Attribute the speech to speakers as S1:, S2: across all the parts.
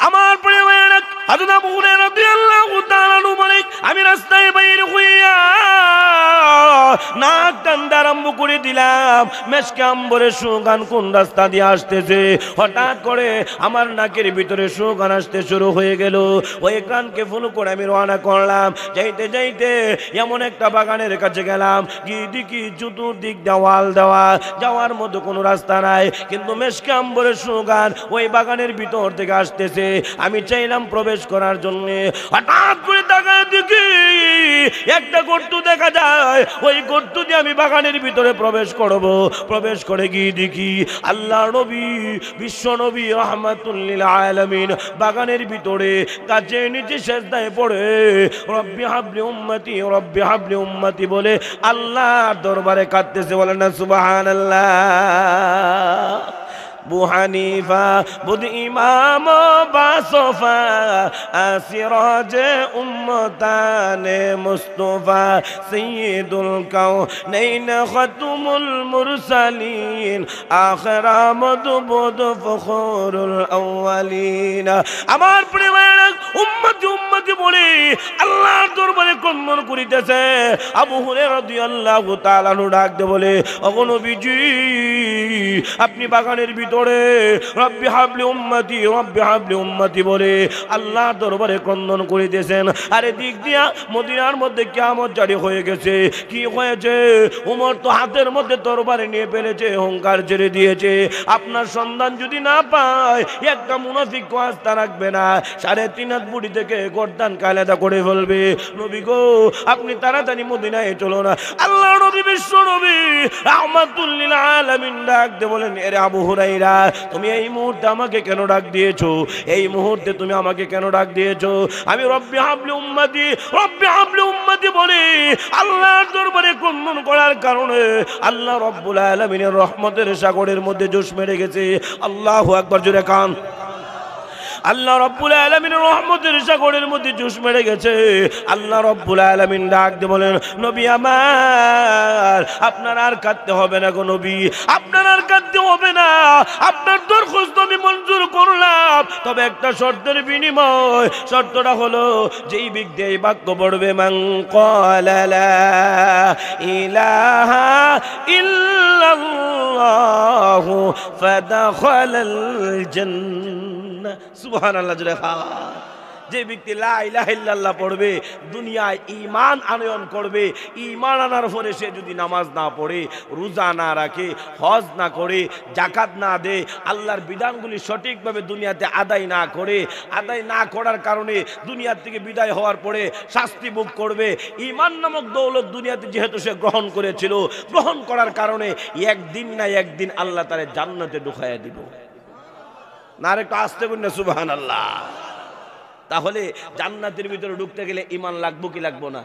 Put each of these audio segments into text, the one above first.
S1: আমার প্রিয় ভাইয়েরা, হযরত আবু হুরায়রা রাদিয়াল্লাহু তাআলা আনহু বলেন, আমি রাস্তায় বাইর হইয়া নাক টানতে আরম্ভ করে দিলাম। মেশকে আম্বরের সুগান কোন রাস্তা দিয়ে আসতেছে, হঠাৎ করে আমার নাকের ভিতরে সুগান আসতে শুরু হয়ে গেল। ওই গানকে ফলো করে আমি রওনা করলাম। যাইতে যাইতে এমন একটা বাগানের কাছে গেলাম, কি দেখি চতুর্দিক দেওয়াল দেওয়া, যাওয়ার মতো কোনো রাস্তা নাই, কিন্তু মেশকে আম্বরের সুগান ওই বাগানের ভিতর থেকে আসতেছে। আমি চাইলাম প্রবেশ করার জন্য, হঠাৎ করে তাকায় দেখি একটা গর্ত দেখা যায়। ওই গর্ত দিয়ে আমি বাগানের ভিতরে প্রবেশ করব। প্রবেশ করে গিয়ে দেখি আল্লাহ নবী, বিশ্ব নবী রাহমাতুল লিল আলামিন বাগানের ভিতরে গাছের নিচে সিজদায় পড়ে রব্বি হাবলি উম্মতি, রব্বি হাবলি উম্মতি বলে আল্লাহর দরবারে কাঁদতেছে। বলেন না সুবহানাল্লাহ। আবু হানিফা বুদ ইমাম বাসফা আসিরাজ উম্মতানে মুস্তাফা সাইয়্যিদুল কাউনাইন খাতুমুল মুরসালিন আখিরা মদবুদ ফখরুল আউয়ালিন। আমার প্রিয় ভাইরা, উম্মতি উম্মতি বলে আল্লাহর দরবারে ক্রন্দন করিতেছে। আবু হুরায়রা রাদিয়াল্লাহু তাআলা ডাক দিয়ে বলে, ওগো নবীজি, আপনি বাগানের ভিতরে রব্বি হাবলি উম্মতি, রব্বি হাবলি উম্মতি বলে আল্লাহর দরবারে ক্রন্দন করিতেছেন। আরে দিক দিয়া মদিনার মধ্যে কিয়ামত জারি হয়ে গেছে। কি হয়েছে? উমর তো হাতের মধ্যে তরবারি নিয়ে ফেলেছে, অহংকার ছেড়ে দিয়েছে। আপনার সন্ধান যদি না পায়, একটা মুনাফিক আস্থা রাখবে না, 3.5 হাত বুড়ি থেকে গর্দান আলাদা করে ফেলবে। নবী গো, আপনি তাড়াতাড়ি মদিনায় চলো না। আল্লাহ নবী, বিশ্ব নবী রাহমাতুল লিল আলামিন ডাক দিয়ে বলেন, এরে আবু হুরায়রা, তুমি এই মুহূর্তে আমাকে কেন ডাক দিয়েছো? এই মুহূর্তে তুমি আমাকে কেন ডাক দিয়েছো? আমি রব্বি হাবলি উম্মতি, রব্বি হাবলি উম্মতি বলে আল্লাহর দরবারে ক্রন্দন করার কারণে আল্লাহ রব্বুল আলামিনের রহমতের সাগরের মধ্যে জোশ মেরে গেছে। আল্লাহু আকবার, জোরে কান। আল্লাহ রব্বুল আলামিনের রহমতের সাগরের মধ্যে জোশ মেরে গেছে। আল্লাহ রব্বুল আলামিন ডাক দিয়ে বলেন, নবী আমার, আপনার আর কাঁদতে হবে না গো নবী, আপনার আর কাঁদতে হবে না। আপনার দরখাস্ত আমি মঞ্জুর করলাম, তবে একটা শর্তের বিনিময়। শর্তটা হলো, যেই ব্যক্তি এই বাক্য পড়বে, মান ক্বালা লা ইলাহা ইল্লাল্লাহু ফাদাখালাল জান্নাহ। সুবহানাল্লাহ, জোরে খাওয়া। যে ব্যক্তি লা ইলাহা ইল্লাল্লাহ পড়বে, দুনিয়ায় ঈমান আনয়ন করবে, ঈমান আনার পরে সে যদি নামাজ না পড়ে, রোজা না রাখে, হজ না করে, যাকাত না দেয়, আল্লাহর বিধানগুলি সঠিকভাবে দুনিয়াতে আদায় না করে, আদায় না করার কারণে দুনিয়ার থেকে বিদায় হওয়ার পরে শাস্তি ভোগ করবে। ঈমান নামক দৌলত দুনিয়াতে যেহেতু সে গ্রহণ করেছিল, গ্রহণ করার কারণে একদিন না একদিন আল্লাহ তারে জান্নাতে ঢুকাইয়া দিব। না আর একটু আসতে বলুন না সুবহানাল্লাহ। তাহলে জান্নাতের ভিতরে ঢুকতে গেলে ঈমান লাগবো কি লাগবো না?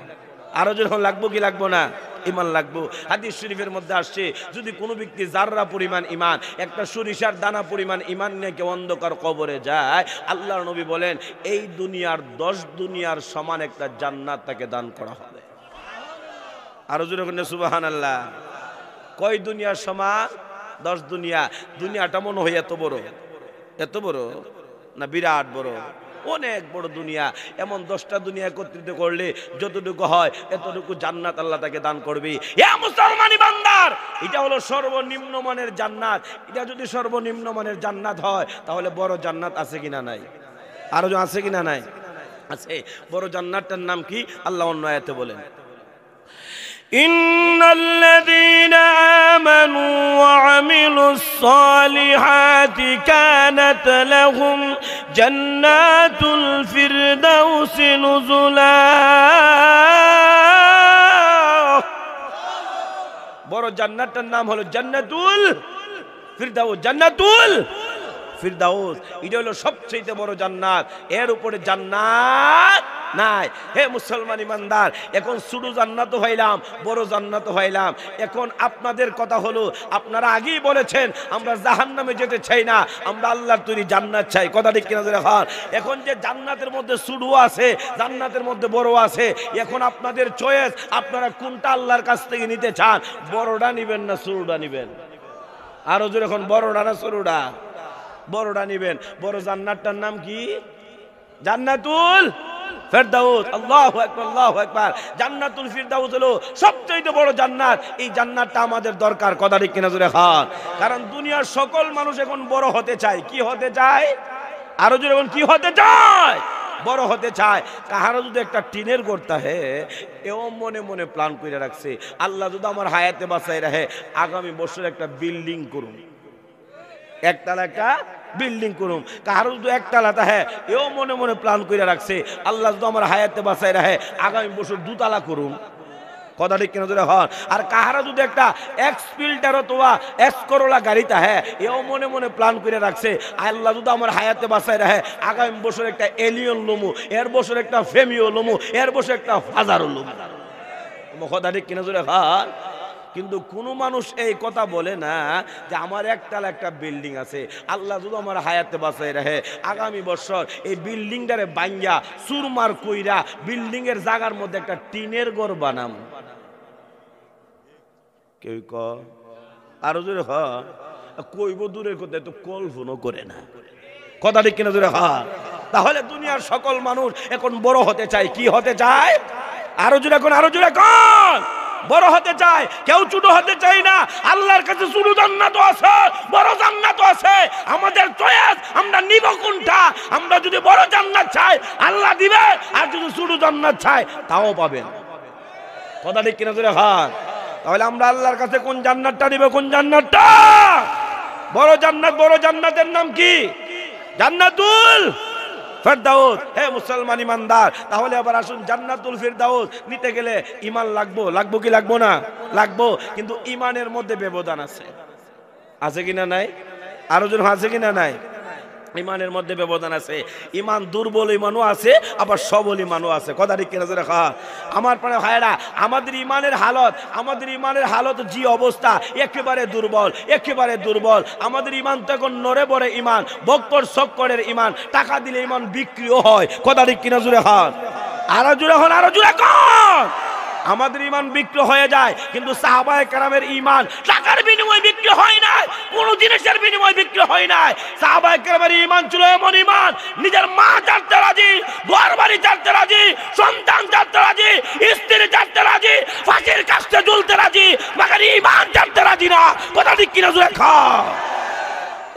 S1: আরো যখন লাগবো কি লাগবো না? ঈমান লাগবো। হাদিস শরীফের মধ্যে আসছে, যদি কোনো ব্যক্তি জাররা পরিমাণ ঈমান, একটা সরিষার দানা পরিমাণ ঈমান নিয়ে কেউ অন্ধকার কবরে যায়, আল্লাহর নবী বলেন এই দুনিয়ার 10 দুনিয়ার সমান একটা জান্নাত তাকে দান করা হবে। আরো যখন সুবহানাল্লাহ। কয় দুনিয়ার সমান? 10 দুনিয়া। দুনিয়াটা মনে হয় এত বড়, এত বড় না? বিরাট বড়, অনেক বড় দুনিয়া। এমন 10টা দুনিয়া একত্রিত করলে যতটুকু হয় এতটুকু জান্নাত আল্লাহ তাকে দান করবে। এ মুসলমানি বান্দার, এটা হলো সর্বনিম্ন মানের জান্নাত। এটা যদি সর্বনিম্ন মানের জান্নাত হয়, তাহলে বড় জান্নাত আছে কিনা নাই? আরো আছে কিনা নাই? আছে। বড় জান্নাতটার নাম কি? আল্লাহ অন্য আয়াতে বলেন, ইন্নাল্লাযীনা আমানু ওয়া আমিলুস সালিহাতি কানাত লাহুম জান্নাতুল ফিরদাউসি নুজুলা। বড় জান্নাতটার নাম হলো জান্নাতুল ফিরদাউস। জান্নাতুল ফিরদাউস, এটা হলো সবচেয়ে বড় জান্নাত। এর উপরে জান্নাত নাই। হে মুসলমান ইমানদার, এখন ছোট জান্নাতও হইলাম, বড় জান্নাতও হইলাম। এখন আপনাদের কথা হলো, আপনারা আগেই বলেছেন আমরা জাহান্নামে যেতে চাই না, আমরা আল্লাহর তৈরি জান্নাত চাই। কথা ঠিক কিনা? এখন যে জান্নাতের মধ্যে ছোট আছে, জান্নাতের মধ্যে বড় আছে, এখন আপনাদের চয়েস, আপনারা কোনটা আল্লাহর কাছ থেকে নিতে চান? বড়টা নিবেন না ছোটটা নিবেন? আরো জোরে এখন, বড়টা না ছোটটা? বড়টা নিবেন। বড় জান্নাতটার নাম কি? জান্নাতুল ফেরদাউস। আল্লাহু আকবার, আল্লাহু আকবার। জান্নাতুল ফেরদাউস হলো সবচেয়ে বড় জান্নাত। এই জান্নাতটা আমাদের দরকার, কথা ঠিক কিনা জোরে খান। কারণ দুনিয়ার সকল মানুষ এখন বড় হতে চায়। কি হতে চায়? আরো জোরে এখন কি হতে চায়? বড় হতে চায়। কাহারও যদি একটা টিনের গড়তা হে, এও মনে মনে প্ল্যান করে রাখছে, আল্লাহ যদি আমার হায়াতে বাঁচাই রাখে, আগামী বছর একটা বিল্ডিং করুন, একতলা একটা বিল্ডিং করুম। কারো যদি একতলা তাহে, এও মনে মনে প্ল্যান করে রাখছে, আল্লাহ যদি আমার হায়াতে বাঁচাই রাখে, আগামী বছর দুতলা করুন, কথা ঠিক কিনা জোরে হন। আর কাহারা যদি একটা এক্সপিল্টার অথবা এক্সকরোলা গাড়ি তাহে, এও মনে মনে প্ল্যান করে রাখছে, আল্লাহ যদি আমার হায়াতে বাঁচাই রাখে, আগামী বছর একটা এলিয়ন লমু, এর বছর একটা ফেমিও লমু, এর বছর একটা ফাজারও লমু, কথা ঠিক কিনা জোরে হন। কিন্তু কোন মানুষ এই কথা বলে না যে আমার একতলা একটা বিল্ডিং আছে, আল্লাহ যদি আমার হায়াতে বাঁচাই রাখে, আগামী বছর এই বিল্ডিংটারে ভাঙ্গা চুরমার কইরা বিল্ডিং এর জায়গার মধ্যে একটা টিনের ঘর বানাম। কেউ ক আরো জোরে হ, কইব দূরের কথা, তো কল্পনা করে না, কথা ঠিক কিনা জোরে হ। তাহলে দুনিয়ার সকল মানুষ এখন বড় হতে চায়। কি হতে চায়? আরো জোরে কোন, আরো জোরে কোন, বড় হতে চায়। কেউ ছোট হতে চায় না। আল্লাহর কাছে ছোট জান্নাত আছে, বড় জান্নাত আছে। আমাদের চয়েস, আমরা নিব কোনটা। আমরা যদি বড় জান্নাত চাই, আল্লাহ দিবে, আর যদি ছোট জান্নাত চাই, তাও পাবেন, কথা ঠিক কিনা জোরে হন। তাহলে আমরা আল্লাহর কাছে কোন জান্নাতটা নিব? কোন জান্নাতটা? বড় জান্নাত। বড় জান্নাতের নাম কি? জান্নাতুল ফেরদাউস। হে মুসলমান ইমানদার, তাহলে আবার আসুন, জান্নাতুল ফেরদাউস নিতে গেলে ঈমান লাগবো, লাগবো কি লাগবো না? লাগবো। কিন্তু ঈমানের মধ্যে ব্যবধান আছে, আছে কিনা নাই? আরো জন আছে কিনা নাই? ঈমানের মধ্যে ব্যবধান আছে। ঈমান দুর্বল ঈমানও আছে, আবার সবল ঈমানও আছে, কথা ঠিক কিনা জোরে খাওয়া। আমার প্রাণের ভাইরা, আমাদের ঈমানের হালত যে অবস্থা, একেবারে দুর্বল, একেবারে দুর্বল। আমাদের ঈমান তো এখন নড়ে বড়ে ঈমান, বক্কর সক্করের ঈমান, টাকা দিলে ঈমান বিক্রিও হয়, কথা ঠিক কিনা জোরে খান। আরো জোরে হন, আরো জোরে কন। আমাদের ঈমান বিক্রি হয়ে যায়, কিন্তু সাহাবায়ে কেরামের ঈমান টাকার বিনিময়ে বিক্রি হয় না, কোন জিনিসের বিনিময়ে বিক্রি হয় না। সাহাবায়ে কেরামের ঈমান ছিল এমন ঈমান, নিজের মা ছাড়তে রাজি, ঘর বাড়ি ছাড়তে রাজি, সন্তান ছাড়তে রাজি, স্ত্রী ছাড়তে রাজি, ফাঁসির কাস্তে ঝুলতে রাজি, মাগার ঈমান ছাড়তে রাজি না, কথা ঠিক কিনা জোরে খাও।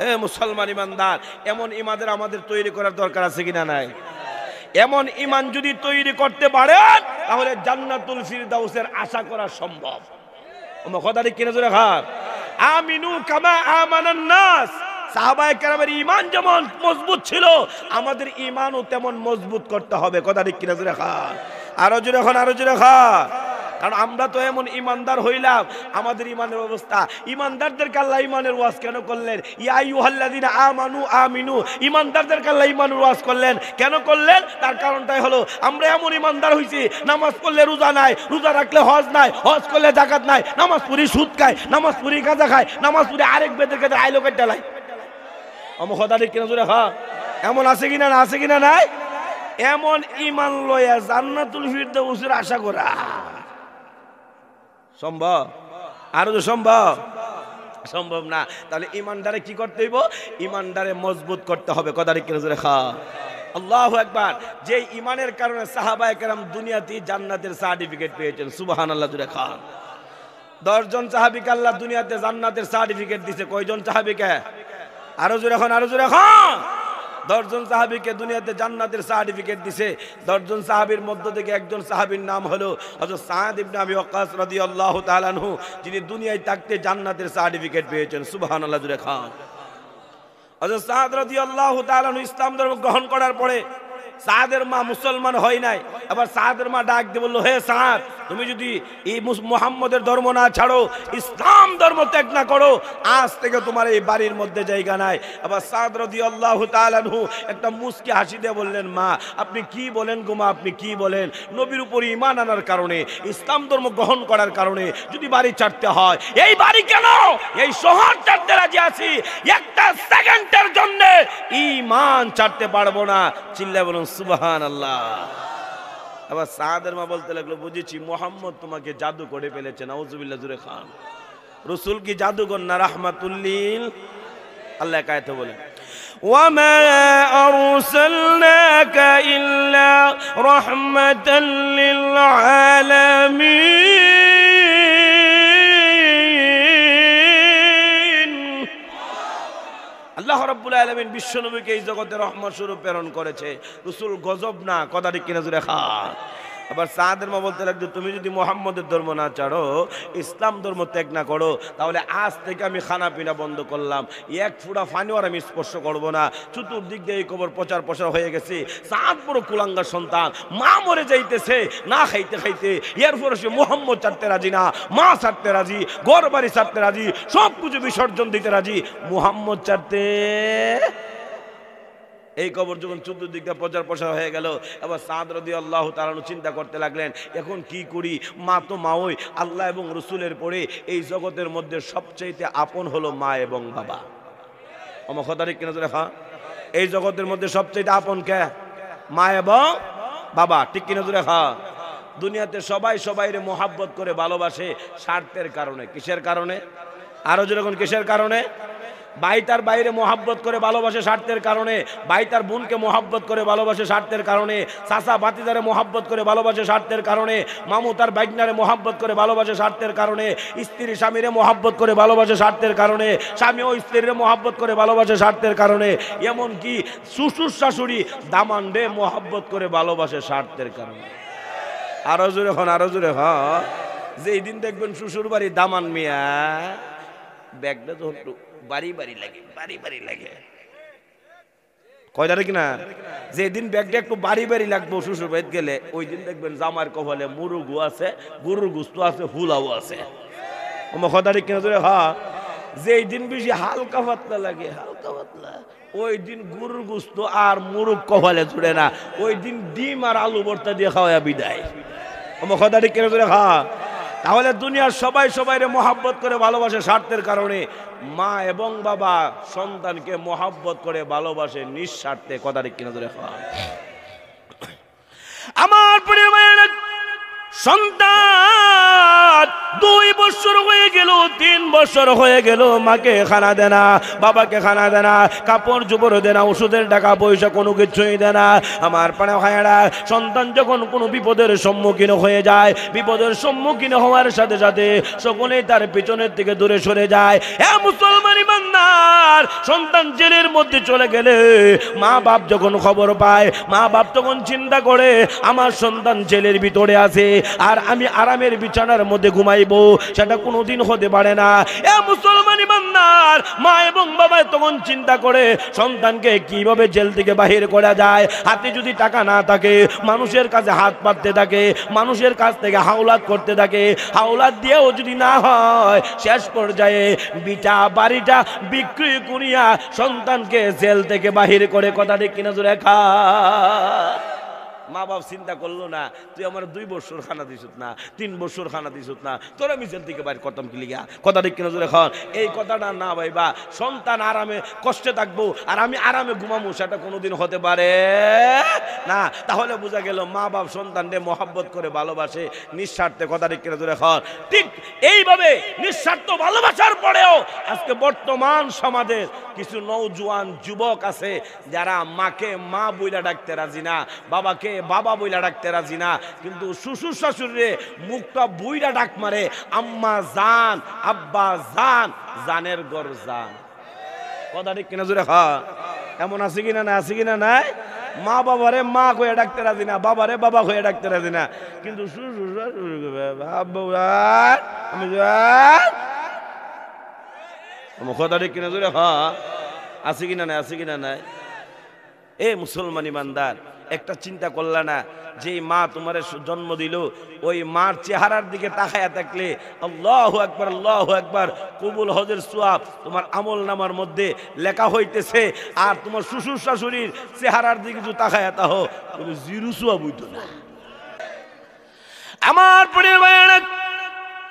S1: এ মুসলমান ইমানদার, এমন ঈমানের আমাদের তৈরি করার দরকার আছে কিনা নাই? এমন ঈমান যদি তৈরি করতে পারেন, তাহলে জান্নাতুল ফিরদাউসের আশা করা সম্ভব। ওমা কথা ঠিক কিনা জোরে খান। আমিনু কামা আমানান নাস। সাহাবায়ে কেরামের ঈমান যেমন মজবুত ছিল, আমাদের ঈমানও তেমন মজবুত করতে হবে, কথা ঠিক কিনা জোরে খান। আরো জোরে খান, আরো জোরে খান। কারণ আমরা তো এমন ইমানদার হইলাম, আমাদের ইমানের অবস্থা। ইমানদারদেরকে আল্লাহ ইমানের ওয়াজ কেন করলেন? ইয়া আইয়ুহাল্লাযীনা আমানু আমিনু। ইমানদারদেরকে আল্লাহ ইমানের ওয়াজ করলেন কেন করলেন? তার কারণটাই হলো, আমরা এমন ইমানদার হইছি, নামাজ পড়লে রোজা নাই, রোজা রাখলে হজ নাই, হজ করলে যাকাত নাই, নামাজ পড়ি সুদ খায়, নামাজ পড়ি গাঁজা খায়, নামাজ পড়ি আরেক বেদের কাছে আইলো কেটে লাই। আমার কথা ঠিক কিনা জোরে হ্যাঁ, এমন আছে কিনা না? আছে কিনা নাই? এমন ইমান লয়া জান্নাতুল ফিরদাউসের আশা করা সম্ভব? আরো তো সম্ভব? সম্ভব না। তাহলে ইমানদারে কি করতে হইব? ইমানদারে মজবুত করতে হবে, কথা ঠিক কিনা জোরে খা। আল্লাহু আকবার। যে ইমানের কারণে সাহাবায়ে কেরাম দুনিয়াতেই জান্নাতের সার্টিফিকেট পেয়েছেন, সুবহানাল্লাহ জোরে খা। 10 জন সাহাবীকে আল্লাহ দুনিয়াতে জান্নাতের সার্টিফিকেট দিয়েছে। কয়জন সাহাবীকে? আরো জোরে এখন, আরো জোরে এখন। 10 জন সাহাবীকে দুনিয়াতে জান্নাতের সার্টিফিকেট দিয়েছে। 10 জন সাহাবীর মধ্য থেকে একজন সাহাবীর নাম হলো হযরত সাদ ইবনে আবি ওয়াক্কাস রাদিয়াল্লাহু তাআলা আনহু, যিনি দুনিয়ায় থাকতে জান্নাতের সার্টিফিকেট পেয়েছেন, সুবহানাল্লাহ জোরে খান। হযরত সাদ রাদিয়াল্লাহু তাআলা আনহু ইসলাম ধর্ম গ্রহণ করার পরে সাদের মা মুসলমান হয় নাই। আবার সাদের মা ডাক দিয়ে বলল, হে সাদ, তুমি যদি এই মুহাম্মদের ধর্ম না ছাড়ো, ইসলাম ধর্ম ত্যাগ না করো, আজ থেকে তোমার এই বাড়ির মধ্যে জায়গা নাই। আবার সাদ রাদিয়াল্লাহু তাআলা আনহু একটা মুস্কি হাসি দিয়ে বললেন, মা আপনি কি বলেন গো মা, আপনি কি বলেন? নবীর উপর ঈমান আনার কারণে, ইসলাম ধর্ম গ্রহণ করার কারণে যদি বাড়ি ছাড়তে হয়, এই বাড়ি কেন, এই শহর ছাড়তে রাজি আছি, একটা সেকেন্ডের জন্য ঈমান ছাড়তে পারবো না। চিল্লায় বলুন সুবহানাল্লাহ। আবার সাদের মা বলতে লাগলো, বুঝেছি মুহাম্মদ তোমাকে জাদু করে ফেলেছে, নাউজুবিল্লাহ জুরে খান। রাসূল কি জাদুকর না? রাহমাতুল লিল। আল্লাহ কায়তে বলেন, ওয়া মা আরসালনা আরসালনাকা ইল্লা রাহমাতাল লিল আলামিন। আল্লাহ রাব্বুল আলামিন বিশ্বনবীকে এই জগতে রহমত স্বরূপ প্রেরণ করেছে। রাসূল গজব না, কথা ঠিক কিনা জোরে খান। আবার সাদের মা বলতে লাগতো, তুমি যদি মুহাম্মদের ধর্ম না ছাড়ো, ইসলাম ধর্ম ত্যাগ না করো, তাহলে আজ থেকে আমি খানা পিনা বন্ধ করলাম, এক ফুটা পানিও আর আমি স্পর্শ করবো না। চতুর্দিক দিয়ে এই খবর প্রচার প্রসার হয়ে গেছে। সাদ বড় কুলাঙ্গার সন্তান, মা মরে যাইতেছে না খাইতে খাইতে, এরপরে সে মুহাম্মদ ছাড়তে রাজি না, মা ছাড়তে রাজি, ঘর বাড়ি ছাড়তে রাজি, সব কিছু বিসর্জন দিতে রাজি, মুহাম্মদ ছাড়তে। এই খবর যখন চতুর্দিক দিয়ে প্রচার প্রসার হয়ে গেল, এবার সাদ রাদিয়াল্লাহু তাআলা চিন্তা করতে লাগলেন, এখন কি করি? মা তো মা, ওই আল্লাহ এবং রসুলের পরে এই জগতের মধ্যে সবচেয়ে আপন হলো মা এবং বাবা। আমার কথা ঠিক কিনা দেখা, এই জগতের মধ্যে সবচেয়ে আপন কে? মা এবং বাবা, ঠিক কিনা দেখা। দুনিয়াতে সবাই সবাইরে মোহাব্বত করে ভালোবাসে স্বার্থের কারণে। কিসের কারণে? আরো যেরকম কিসের কারণে? ভাই তার বাইরে মোহাব্বত করে ভালোবাসে স্বার্থের কারণে, ভাই তার বোনকে মোহাব্বত করে ভালোবাসে স্বার্থের কারণে, চাচা ভাতিজারে মোহাব্বত করে ভালোবাসে স্বার্থের কারণে, মামু তার বাইকনারে মোহাব্বত করে ভালোবাসে স্বার্থের কারণে, স্ত্রী স্বামীরে মোহাব্বত করে ভালোবাসে স্বার্থের কারণে, স্বামীও স্ত্রীরে মোহাব্বত করে ভালোবাসে স্বার্থের কারণে, এমনকি শ্বশুর শাশুড়ি দামানরে মোহাব্বত করে ভালোবাসে স্বার্থের কারণে। আরো জোরে হন, আরো জোরে হন। যেই দিন দেখবেন শ্বশুর বাড়ি দামান মিয়া ব্যাগটা তো বাড়ি বাড়ি লাগে, বাড়ি বাড়ি লাগে, কয়টা কিনা? যেদিন ব্যাগটা একটু বাড়ি বাড়ি লাগবো শ্বশুর বাড়িতে গেলে, ওই দিন দেখবেন জামার কপালে মুরুগু আছে, গরুর গুস্ত আছে, হুলাও আছে। আমার কথা ঠিক কিনা? হ্যাঁ, যেই দিন বেশি হালকা পাতলা লাগে, হালকা পাতলা, ওই দিন গরুর গুস্ত আর মুরুগ কপালে জুড়ে না, ওই দিন ডিম আর আলু ভর্তা দিয়ে খাওয়া বিদায়। আমার কথা ঠিক কিনা? হ্যাঁ। তাহলে দুনিয়ার সবাই সবাইরে মোহাব্বত করে ভালোবাসে স্বার্থের কারণে, মা এবং বাবা সন্তানকে মোহাব্বত করে ভালোবাসে নিঃস্বার্থে। কথা ঠিক কিনা? আমার প্রিয় ভাইয়েরা, সন্তান 2 বছর হয়ে গেল, 3 বছর হয়ে গেল, মাকে খানা দেয় না, বাবাকে খানা দেয় না, কাপড় চোপড় দেয় না, ওষুধের টাকা পয়সা কোনো কিছুই দেয় না। আমার প্রিয় ভাইয়েরা, সন্তান যখন কোনো বিপদের সম্মুখীন হয়ে যায়, বিপদের সম্মুখীন হওয়ার সাথে সাথে সকলেই তার পিছনের থেকে দূরে সরে যায়। মুসলমান ইমানদার, সন্তান জেলের মধ্যে চলে গেলে মা বাপ যখন খবর পায়, মা বাপ তখন চিন্তা করে, আমার সন্তান জেলের ভিতরে আছে আর আমি আরামের বিছানার মধ্যে ঘুমাইবো, সেটা কোনোদিন হতে পারে না। মুসলমান ইমানদার, মা এবং বাবা তখন চিন্তা করে সন্তানকে কিভাবে জেল থেকে বাহির করা যায়। হাতে যদি টাকা না থাকে, মানুষের কাছে হাত পাততে থাকে, মানুষের কাছ থেকে হাওলাত করতে থাকে, হাওলাত দিয়েও যদি না হয়, শেষ পর্যায়ে বিটা বাড়িটা বিক্রি করিয়া সন্তানকে জেল থেকে বাহির করে। কথা ঠিক কিনা জোরে খা। মা বাপ চিন্তা করলো না, তুই আমার 2 বছর খানা দিস না, 3 বছর খানা দিস না, তোর আমি জেল থেকে বাইর করতাম কি লিগা? কথা ঠিক কিনা জোরে খান। এই কথাটা না ভাইবা, সন্তান আরামে কষ্টে থাকবো আর আমি আরামে ঘুমাবো, সেটা কোনোদিন হতে পারে না। তাহলে বোঝা গেল মা বাপ সন্তানকে মহব্বত করে ভালোবাসে নিঃস্বার্থে। কথা ঠিক কিনা জোরে খান। ঠিক এইভাবে নিঃস্বার্থ ভালোবাসার পরেও আজকে বর্তমান সমাজের কিছু নওজোয়ান যুবক আছে যারা মাকে মা বইলা ডাকতে রাজি না, বাবাকে বাবা বইলা ডাকতে রাজি না, কিন্তু শ্বশুর শাশুড়িরে মুখটা বুইরা ডাক মারে, আম্মা জান, আব্বা জান, জানের গর জান। কথা ঠিক কিনা জোরে হ্যাঁ? এমন আছে কিনা না? আছে কিনা নাই? মা বাবারে মা হয়ে ডাকতে রাজি না, বাবারে বাবা হয়ে ডাকতে রাজি না, কিন্তু শ্বশুর শাশুড়ি আমি কথা ঠিক কিনা জোরে হ্যাঁ? আছে কিনা নাই? আছে কিনা নাই? মুসলমান ইমানদার, একটা চিন্তা করলা না, যে মা তোমার জন্ম দিল, ওই মার চেহারার দিকে তাকায়া থাকলে আল্লাহু আকবার, আল্লাহু আকবার, কবুল হজের সওয়াব তোমার আমল নামার মধ্যে লেখা হইতেছে। আর তোমার শ্বশুর শাশুড়ির চেহারার দিকে যদি তাকায়া তাহো, তুমি 0 সওয়াব হইতো না। আমার প্রিয় ভাইয়েরা,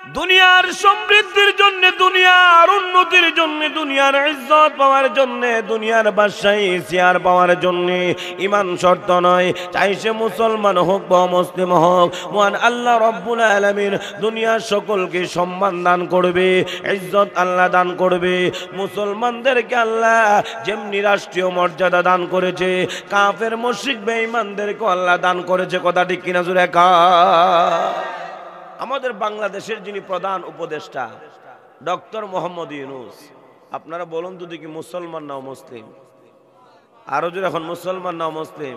S1: দুনিয়ার সমৃদ্ধির জন্য, দুনিয়ার উন্নতির জন্য, দুনিয়ার ইজ্জত পাওয়ার জন্য, দুনিয়ার বাদশাহী চেয়ার পাওয়ার জন্য ঈমান শর্ত নয়। চাই সে মুসলমান হোক বা মুসলিম হোক, মহান আল্লাহ রব্বুল আলামিন দুনিয়ার সকলকে সম্মান দান করবে, ইজ্জত আল্লাহ দান করবে। মুসলমানদেরকে আল্লাহ যেমনি রাষ্ট্রীয় মর্যাদা দান করেছে, কাফের মুশরিক বেঈমানদেরকে আল্লাহ দান করেছে। কথা ঠিক কিনা জোরে কা? আমাদের বাংলাদেশের যিনি প্রধান উপদেষ্টা ডক্টর মোহাম্মদ ইউনূস, আপনারা বলুন তো দেখি মুসলমান না মুসলিম? আরো জোরে এখন, মুসলমান না মুসলিম?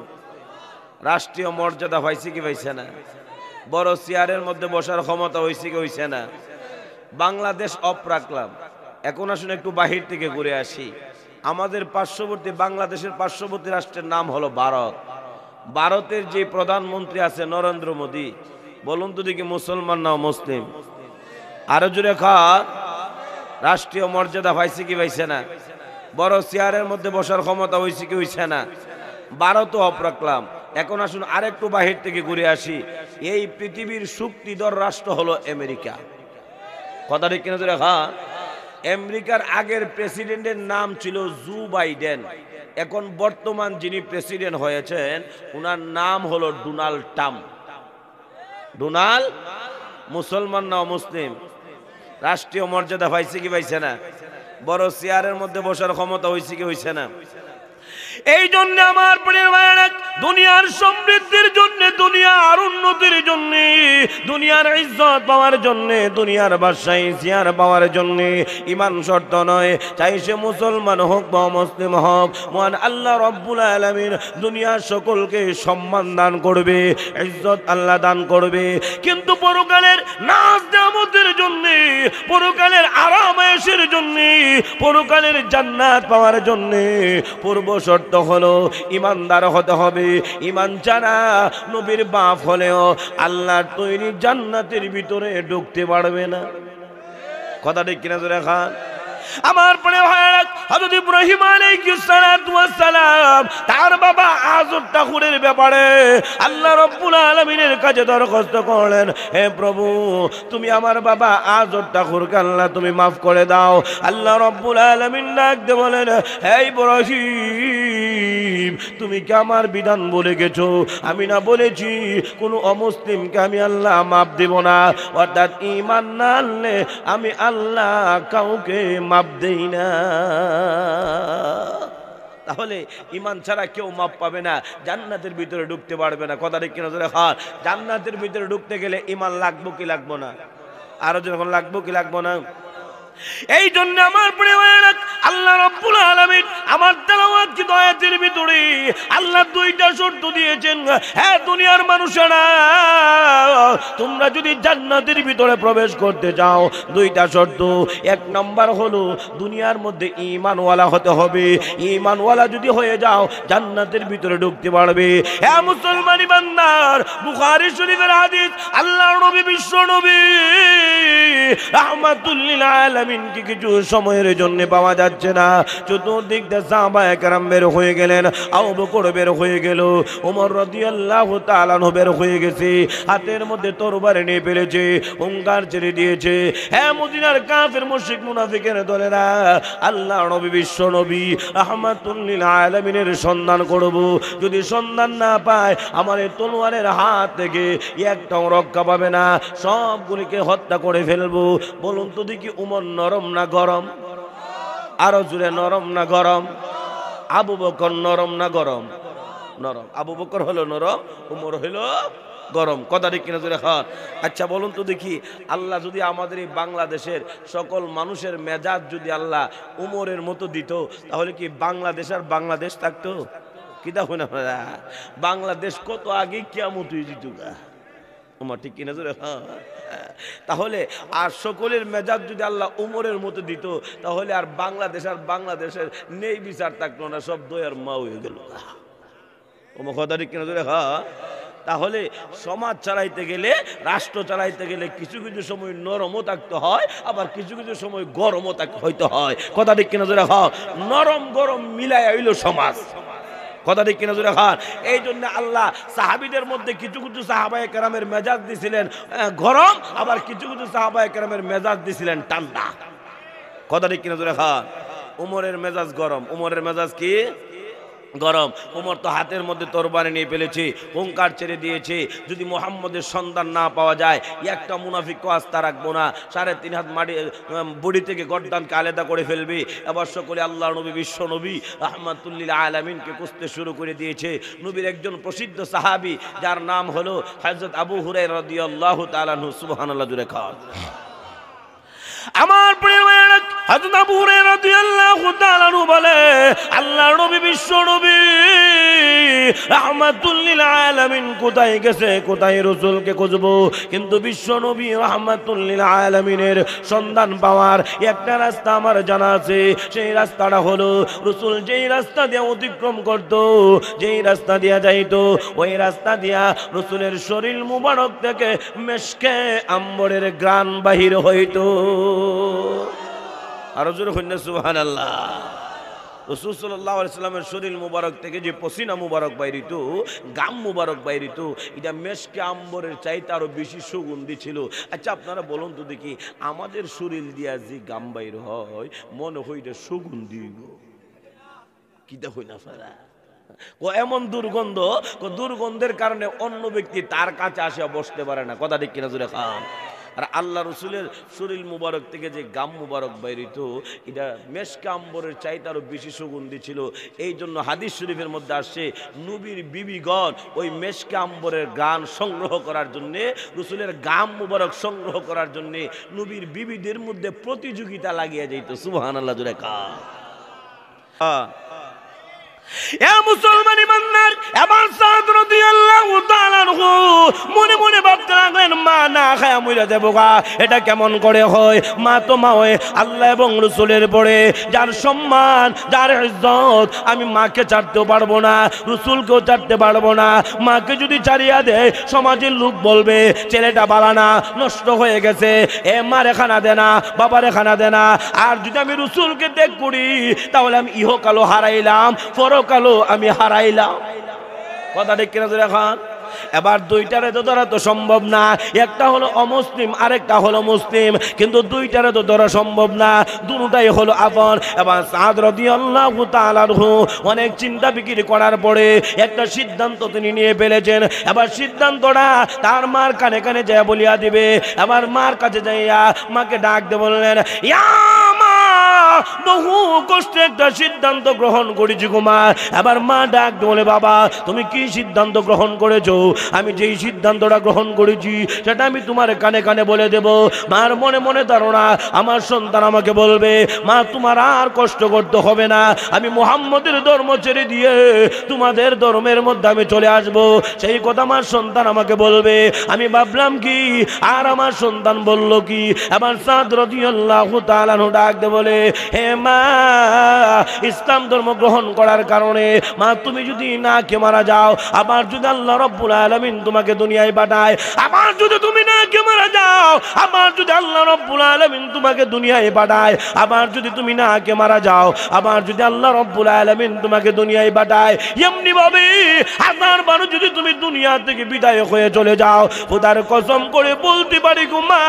S1: রাষ্ট্রীয় মর্যাদা পাইছে কি পাইছে না? বড় চেয়ারের মধ্যে বসার ক্ষমতা হয়েছে কি হয়েছে না? বাংলাদেশ অফ রাখলাম, এখন আসুন একটু বাহির থেকে ঘুরে আসি। আমাদের পার্শ্ববর্তী, বাংলাদেশের পার্শ্ববর্তী রাষ্ট্রের নাম হলো ভারত। ভারতের যে প্রধানমন্ত্রী আছে নরেন্দ্র মোদী, বলুন তো দেখি মুসলমান না মুসলিম? আরো জোরে খান, রাষ্ট্রীয় মর্যাদা পাইছে কি পাইছে না? বড় চেয়ারের মধ্যে বসার ক্ষমতা হয়েছে কি হয়েছে না? ভারতও অফ রাখলাম, এখন আসুন আরেকটু বাহির থেকে ঘুরে আসি। এই পৃথিবীর শক্তিধর রাষ্ট্র হলো আমেরিকা। কথা ঠিক কিনা জোরে খান? আমেরিকার আগের প্রেসিডেন্টের নাম ছিল জো বাইডেন, এখন বর্তমান যিনি প্রেসিডেন্ট হয়েছেন উনার নাম হলো ডোনাল্ড ট্রাম্প। ডোনাল্ড মুসলমান না মুসলিম? রাষ্ট্রীয় মর্যাদা পাইছে কি পাইছে না? বড় চেয়ারের মধ্যে বসার ক্ষমতা হয়েছে কি হয়েছে না? এই জন্য আমার প্রিয় ভাইরা, দুনিয়ার সমৃদ্ধির জন্য, দুনিয়ার উন্নতির জন্য, দুনিয়ার ইজ্জত পাওয়ার জন্য, দুনিয়ার বাদশাহী চেয়ার পাওয়ার জন্য ঈমান শর্ত নয়। চাই সে মুসলমান হোক বা মুসলিম হোক, মহান আল্লাহ রব্বুল আলামিন দুনিয়ার সকলকে সম্মান দান করবে, ইজ্জত আল্লাহ দান করবে। কিন্তু পরকালের নাজ নেয়ামতের জন্য, পরকালের আরাম আয়েশের জন্য, পরকালের জান্নাত পাওয়ার জন্য পূর্ব শর্ত হলো ইমানদার হতে হবে। ঈমান ছাড়া নবীর বাপ হলেও আল্লাহর তৈরি জান্নাতের ভিতরে ঢুকতে পারবে না। কথা ঠিক কিনা জোরে খান? আমার প্রিয় ভাইরা, হযরত ইব্রাহিম আলাইহিস সালাতু ওয়াস সালাম তার বাবা আযর ঠাকুরের ব্যাপারে আল্লাহ রাব্বুল আলামিনের কাছে দরখাস্ত করলেন, হে প্রভু তুমি আমার বাবা আযর ঠাকুরকে আল্লাহ তুমি maaf করে দাও। আল্লাহ রাব্বুল আলামিন ডাক দিয়ে বলেন, হে ইব্রাহিম তুমি কি আমার বিধান বলে গেছো? আমি না বলেছি কোন অমুসলিমকে আমি আল্লাহ maaf দেব না, অর্থাৎ ঈমান না আনলে আমি আল্লাহ কাউকে মাপ দেই না। তাহলে ঈমান ছাড়া কেউ মাপ পাবে না, জান্নাতের ভিতরে ঢুকতে পারবে না। কথা ঠিক কিনা জোরে খান? জান্নাতের ভিতরে ঢুকতে গেলে ঈমান লাগবো কি লাগবো না? আরো যখন লাগবো কি লাগবো না? এই জন্য আমার প্রিয় ভাইরা, আল্লাহ রাব্বুল আলামিন আমার তেলাওয়াত কি আয়াতের ভিতরে আল্লাহ দুইটা শর্ত দিয়েছেন। হ্যাঁ দুনিয়ার মানুষেরা, তোমরা যদি জান্নাতের ভিতরে প্রবেশ করতে চাও দুইটা শর্ত। এক নাম্বার হলো দুনিয়ার মধ্যে ঈমানওয়ালা হতে হবে। ঈমানওয়ালা যদি হয়ে যাও জান্নাতের ভিতরে ঢুকতে পারবে। হ্যাঁ মুসলমান ইমানদার, বুখারী শরীফের হাদিস, আল্লাহর নবী বিশ্ব নবী রাহমাতুল লিল আলামিন কি কিছু সময়ের জন্য পাওয়া যাচ্ছে না। চতুর্দিক দিয়ে সাহাবায়ে কেরাম বের হয়ে গেলেন, আবু বকর বের হয়ে গেল, ওমর রাদিয়াল্লাহু তাআলা বের হয়ে গেছে, হাতের মধ্যে তরবারি নিয়ে ফেলেছে, হুঙ্কার ছেড়ে দিয়েছে। হ্যাঁ মদিনার কাফের মুশরিক মুনাফিকের দলেরা আল্লাহ নবী বিশ্ব নবী রাহমাতুল লিল আলামিনের সন্ধান করব, যদি সন্ধান না পায় আমার এই তলোয়ারের হাত থেকে একটাও রক্ষা পাবে না, সবগুলিকে হত্যা করে ফেলবো। বলুন তো দেখি উমর নরম না গরম? আরো জোরে, নরম না গরম? আবু বকর নরম না গরম? নরম। আবু বকর হলো নরম, উমর হলো গরম। কথা ঠিক কিনা জোরে খান? আচ্ছা বলুন তো দেখি, আল্লাহ যদি আমাদের এই বাংলাদেশের সকল মানুষের মেজাজ যদি আল্লাহ উমরের মতো দিত, তাহলে কি বাংলাদেশ আর বাংলাদেশ থাকতো? কি দেখো না, বাংলাদেশ কত আগে কিয়ামত হয়ে যেত গা। উমর ঠিক কিনা জোরে? তাহলে আর সকলের মেজাজ যদি আল্লাহ উমরের মতো দিত, তাহলে আর বাংলাদেশের নেই বিচার থাকলো না, সব দয়ার মা হয়ে গেল। উমর কথা ঠিক কিনা জোরে? তাহলে সমাজ চালাইতে গেলে, রাষ্ট্র চালাইতে গেলে কিছু কিছু সময় নরমও থাকতে হয়, আবার কিছু কিছু সময় গরমও হইতে হয়। কথা ঠিক কিনা জোরে? নরম গরম মিলাই হইল সমাজ। কথা ঠিক কিনা জোরে খান। এই জন্য আল্লাহ সাহাবীদের মধ্যে কিছু কিছু সাহাবায়ে কেরামের মেজাজ দিছিলেন গরম, আবার কিছু কিছু সাহাবায়ে কেরামের মেজাজ দিছিলেন ঠান্ডা। কথা ঠিক কিনা জোরে খান। উমরের মেজাজ গরম। উমরের মেজাজ কি? গরম। উমর তো হাতের মধ্যে তরবারি নিয়ে ফেলেছে, হুঙ্কার ছেড়ে দিয়েছে, যদি মুহাম্মদের সন্ধান না পাওয়া যায় একটা মুনাফিককে আস্থা রাখবো না, 3.5 হাত মাটি বডি থেকে গর্দানকে আলাদা করে ফেলবে। এবার সকলে আল্লাহ নবী, বিশ্ব নবী রাহমাতুল লিল আলামিনকে খুঁজতে শুরু করে দিয়েছে। নবীর একজন প্রসিদ্ধ সাহাবী যার নাম হলো হযরত আবু হুরায়রা রাদিয়াল্লাহু তাআলা আনহু। সুবহানাল্লাহ জুড়ে খান। আমার প্রিয় ভাইরা, হযরত আবু হুরায়রা রাদিয়াল্লাহু তাআলা আনহু বলে, আল্লাহর নবী, বিশ্ব নবী রাহমাতুল লিল আলামিন কোথায় গেছে, কোথায় রাসূলকে খুঁজবো? কিন্তু বিশ্ব নবী রাহমাতুল লিল আলামিনের সন্ধান পাওয়ার একটা রাস্তা আমার জানা আছে। সেই রাস্তাটা হলো রাসূল যেই রাস্তা দিয়ে অতিক্রম করত, যেই রাস্তা দিয়ে যাইতো, ওই রাস্তা দিয়া রাসূলের শরীর মুবারক থেকে মেশকে আম্বরের ঘ্রাণ বাহির হইতো। আরো জোরে কইনা সুবহানাল্লাহ। রাসূল সাল্লাল্লাহু আলাইহি সাল্লামের শরীর মুবারক থেকে যে পসিনা মুবারক বাইরিত, গাম মুবারক বাইরিত, এটা মেশকে আম্বরের চাইতে আরো বেশি সুগন্ধি ছিল। আচ্ছা আপনারা বলুন তো দেখি, আমাদের শরীর দিয়া যে গাম বাইর হয় মনে হয় এটা সুগন্ধি কি দেখো না ফেরা ও এমন দুর্গন্ধ, দুর্গন্ধের কারণে অন্য ব্যক্তি তার কাছে আসে বসতে পারে না। কথা ঠিক কিনা জোরে খান। আর আল্লাহ রসুলের শরীর মুবারক থেকে যে গাম মুবারক বাইরিত, এটা মেশকে আম্বরের চাইতে আরো বেশি সুগন্ধি ছিল। এই জন্য হাদিস শরীফের মধ্যে আসছে, নবীর বিবিগণ ওই মেশকে আম্বরের গান সংগ্রহ করার জন্যে, রসুলের গাম মুবারক সংগ্রহ করার জন্যে নবীর বিবিদের মধ্যে প্রতিযোগিতা লাগিয়ে যাইত। সুবহানাল্লাহ জোরে খান। মুসলমান ইমানদার, এবার সাদ রাদিয়াল্লাহু তাআলা আনহু মনে মনে ভাবতে লাগলেন, মা না খায়া মইরা দেবো গা, এটা কেমন করে হয়? মা তো মা হয়, আল্লাহ এবং রাসূলের পরে যার সম্মান, যার ইজ্জত, আমি মাকে ছাড়তেও পারবো না, রাসূলকেও ছাড়তে পারবো না। মাকে যদি ছাড়িয়া দেয় সমাজের লোক বলবে ছেলেটা বালানা, নষ্ট হয়ে গেছে, এ মারে খানা দে না, বাবারে খানা দে না। আর যদি আমি রাসূলকে ত্যাগ করি তাহলে আমি ইহকালও হারাইলাম, পরকালও আমি হারাইলাম। কথা ঠিক কিনা জোরে খান। এবার দুইটারে তো ধরা তো সম্ভব না, একটা হলো অমুসলিম আরেকটা হলো মুসলিম, কিন্তু দুইটারে তো ধরা সম্ভব না, দুটোটাই হলো আপন। এবার সাদ রাদিয়াল্লাহু তাআলা আনহু অনেক চিন্তা ফিকির করার পরে একটা সিদ্ধান্ত তিনি নিয়ে ফেলেছেন। এবার সিদ্ধান্তটা তার মার কানে কানে যায় বলিয়া দিবে। এবার মার কাছে যাইয়া মাকে ডাক দিয়ে বললেন, ইয়া মা, বহু কষ্টে একটা সিদ্ধান্ত গ্রহণ করেছি গো মা। এবার মা ডাক দিয়ে বলে, বাবা তুমি কি সিদ্ধান্ত গ্রহণ করেছো? আমি যেই সিদ্ধান্তটা গ্রহণ করেছি সেটা আমি তোমার কানে কানে বলে দেব। মার মনে মনে ধারণা, আমার সন্তান আমাকে বলবে, মা তোমার আর কষ্ট করতে হবে না, আমি মুহাম্মদের ধর্ম ছেড়ে দিয়ে তোমাদের ধর্মের মধ্যে আমি চলে আসব। সেই কথা আমার সন্তান আমাকে বলবে। আমি ভাবলাম কি, আর আমার সন্তান বলল কি? এবার সাদ রাদিয়াল্লাহু তাআলা ডাক দিয়ে বলে, হে মা, ইসলাম ধর্ম গ্রহণ করার কারণে মা তুমি যদি না কে মারা যাও, আবার যদি আল্লাহ রাব্বুল আলামিন তোমাকে দুনিয়ায় পাঠায়, আবার যদি তুমি না কে মারা যাও, আবার যদি আল্লাহ রাব্বুল আলামিন তোমাকে দুনিয়ায় পাঠায়, আবার যদি তুমি না কে মারা যাও, আবার যদি আল্লাহ রাব্বুল আলামিন তোমাকে দুনিয়ায় পাঠায়, এমনি ভাবে হাজার বার যদি তুমি দুনিয়া থেকে বিদায় হয়ে চলে যাও, খোদার কসম করে বলতে পারি গো মা,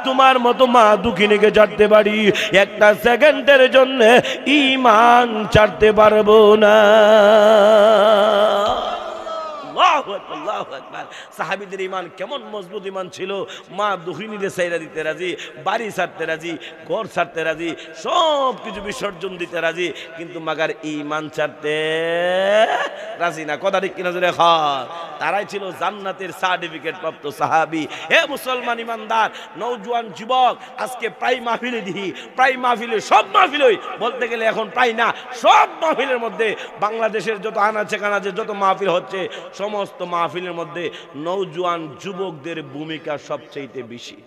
S1: তোমার মতো মা দুঃখিনীকে ছাড়তে পারি, একটা সেকেন্ডের জন্য ঈমান ছাড়তে পারবো না। সাহাবীদের ঈমান কেমন মজবুত ঈমান ছিল। মা দুহিনীরে ছাইরা দিতে রাজি, বাড়ি ছাড়তে রাজি, ঘর ছাড়তে রাজি, সব কিছু বিসর্জন দিতে রাজি, কিন্তু মাগার ঈমান ছাড়তে রাজি না। কথা ঠিক কিনা জোরে খান। তারাই ছিল জান্নাতের সার্টিফিকেট প্রাপ্ত সাহাবী। হে মুসলমান ইমানদার, নওজোয়ান যুবক, আজকে প্রায় মাহফিলে দিই, প্রায় মাহফিলে, সব মাহফিলই বলতে গেলে এখন প্রায় না, সব মাহফিলের মধ্যে বাংলাদেশের যত আনাচে কানাচে যত মাহফিল হচ্ছে, সমস্ত মাহফিলের মধ্যে নওজোয়ান যুবকদের ভূমিকা সবচেয়ে বেশি।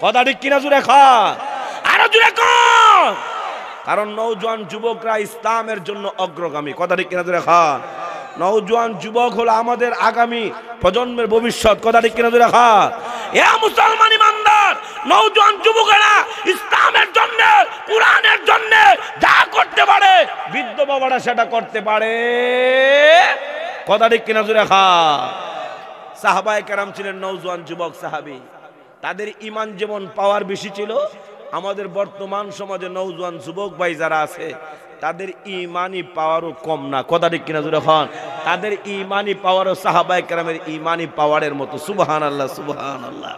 S1: কথা ঠিক কিনা জোরে খান, আরো জোরে খান। কারণ নওজোয়ান যুবকরা ইসলামের জন্য অগ্রগামী। কথা ঠিক কিনা জোরে খান। নওজোয়ান যুবক হলো আমাদের আগামী প্রজন্মের ভবিষ্যৎ। কথা ঠিক কিনা জোরে খান। এ মুসলমান ইমানদার, নওজোয়ান যুবকেরা ইসলামের জন্য, কোরআনের জন্য যা করতে পারে বৃদ্ধ বাবারা সেটা করতে পারে। কথা ঠিক কিনা জোরে খা। সাহাবায়ে কেরাম ছিলেন নওজোয়ান যুবক সাহাবী, তাদের ঈমান যেমন পাওয়ার বেশি ছিল, আমাদের বর্তমান সমাজে নওজোয়ান যুবক ভাই যারা আছে তাদের ঈমানি পাওয়ারও কম না। কথা ঠিক কিনা জোরে খান। তাদের ঈমানি পাওয়ারও সাহাবায়ে কেরামের ঈমানি পাওয়ারের মতো। সুবহানাল্লাহ, সুবহানাল্লাহ।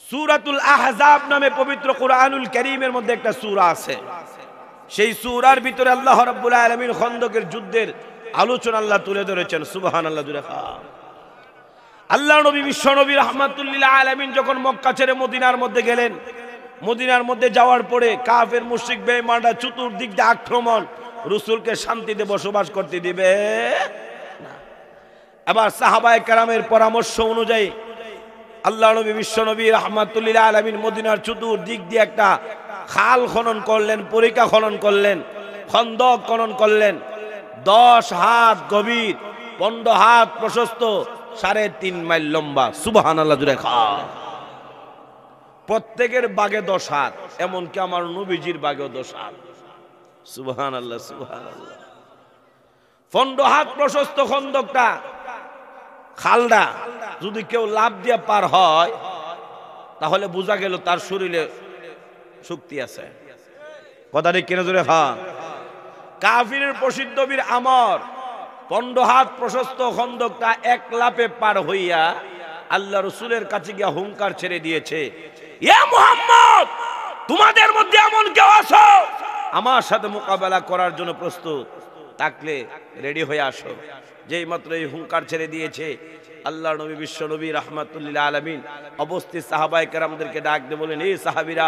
S1: সূরাতুল আহজাব নামে পবিত্র কোরআনুল কারীমের মধ্যে একটা সূরা আছে, সেই সূরার ভিতরে আল্লাহ রাব্বুল আলামিন খন্দকের যুদ্ধের আলোচনা আল্লাহ তুলে ধরেছেন। সুবহানাল্লাহ জোরে খান। আল্লাহ নবী বিশ্ব নবী রাহমাতুল লিল আলামিন যখন মক্কা ছেড়ে মদিনার মধ্যে গেলেন, মদিনার মধ্যে যাওয়ার পরে কাফের মুশরিক বেঈমানরা চতুর্দিক দিয়ে আক্রমণ, রাসূলকে শান্তিতে বসবাস করতে দিবে না। এবার সাহাবায়ে কেরামের পরামর্শ অনুযায়ী আল্লাহ নবী বিশ্ব নবী রাহমাতুল লিল আলামিন মদিনার চতুর্দিক দিয়ে একটা খাল খনন করলেন, পরিখা খনন করলেন, খন্দক খনন করলেন। 10 হাত গভীর, 15 হাত প্রশস্ত, 3.5 মাইল লম্বা। সুবহানাল্লাহ জুড়ে খা। প্রত্যেকের বাগে 10 হাত, এমনকি আমার নবীজির বাগেও 10 হাত। সুবহানাল্লাহ, সুবহানাল্লাহ। 15 হাত প্রশস্ত খন্দকটা, খালটা যদি কেউ লাফ দিয়ে পার হয় তাহলে বোঝা গেল তার শরীরে শক্তি আছে। কথা ঠিক কিনা জোরে খান। কাফিরের প্রসিদ্ধ বীর আমর 15 হাত প্রশস্ত খন্দকটা এক লাফে পার হইয়া আল্লাহ রাসূলের কাছে গিয়া হুঙ্কার ছেড়ে দিয়েছে, ইয়া মুহাম্মদ, তোমাদের মধ্যে এমন কেউ আছো আমার সাথে মোকাবেলা করার জন্য প্রস্তুত থাকলে রেডি হয়ে আসো। যেই মাত্র এই হুঙ্কার ছেড়ে দিয়েছে, আল্লাহ নবী বিশ্ব নবী রাহমাতুল লিল আলামিন অবস্থিত সাহাবায়ে কেরামদেরকে ডাক দিয়ে বলেন, এই সাহাবীরা,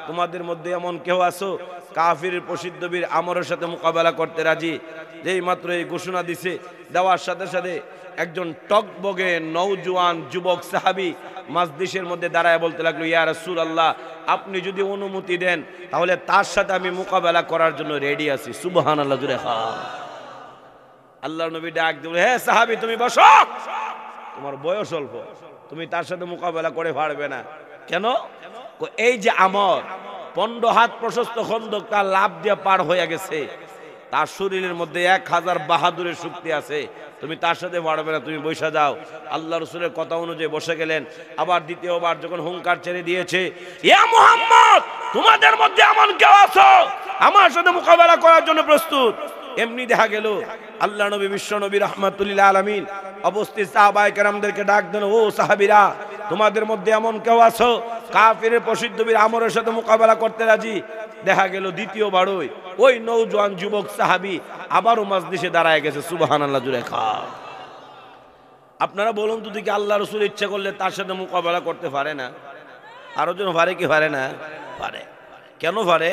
S1: তোমাদের মধ্যে এমন কেউ আছো কাফিরের প্রসিদ্ধ বীর আমরের সাথে মোকাবেলা করতে রাজি? যেই মাত্র এই ঘোষণা দিছে, দেওয়ার সাথে সাথে একজন টকবগে নওজোয়ান যুবক সাহাবী মাজলিসের মধ্যে দাঁড়ায় বলতে লাগলো, ইয়া রাসূলুল্লাহ, আপনি যদি অনুমতি দেন তাহলে তার সাথে আমি মোকাবেলা করার জন্য রেডি আছি। সুবহানাল্লাহ জুড়ে খা। আল্লাহ নবী ডাক দিলেন, হে সাহাবী, তুমি বসো, তোমার বয়স অল্প, তুমি তার সাথে মোকাবেলা করে পারবে না। কেন? এই যে আমর 15 হাত প্রশস্ত খন্দকটা লাফ দিয়ে পার হয়ে গেছে, তার শরীরের মধ্যে 1000 বাহাদুরের শক্তি আছে, তুমি তার সাথে পারবে না, তুমি বসে যাও। আল্লাহ রাসূলের কথা অনুযায়ী বসে গেলেন। আবার দ্বিতীয়বার যখন হুঙ্কার ছেড়ে দিয়েছে, ইয়া মুহাম্মদ, তোমাদের মধ্যে এমন কেউ আছো আমার সাথে মোকাবেলা করার জন্য প্রস্তুত? এমনি দেখা গেল আল্লাহ নবী বিশ্ব নবী রাহমাতুল লিল আলামিন অবস্থিত সাহাবায়ে কেরামদেরকে ডাক দেন, ও সাহাবীরা, তোমাদের মধ্যে এমন কেউ আছো কাফিরের প্রসিদ্ধ বীর আমরের সাথে মোকাবেলা করতে রাজি? দেখা গেল দ্বিতীয়বারই ওই নওজোয়ান যুবক সাহাবী আবারও মাজলিসে দাঁড়ায় গেছে। সুবহানাল্লাহ জুড়ে খা। আপনারা বলুন তো দেখি, আল্লাহ রাসূল ইচ্ছা করলে তার সাথে মোকাবেলা করতে পারে না? আরো জন পারে কি পারে না? পারে। কেন পারে?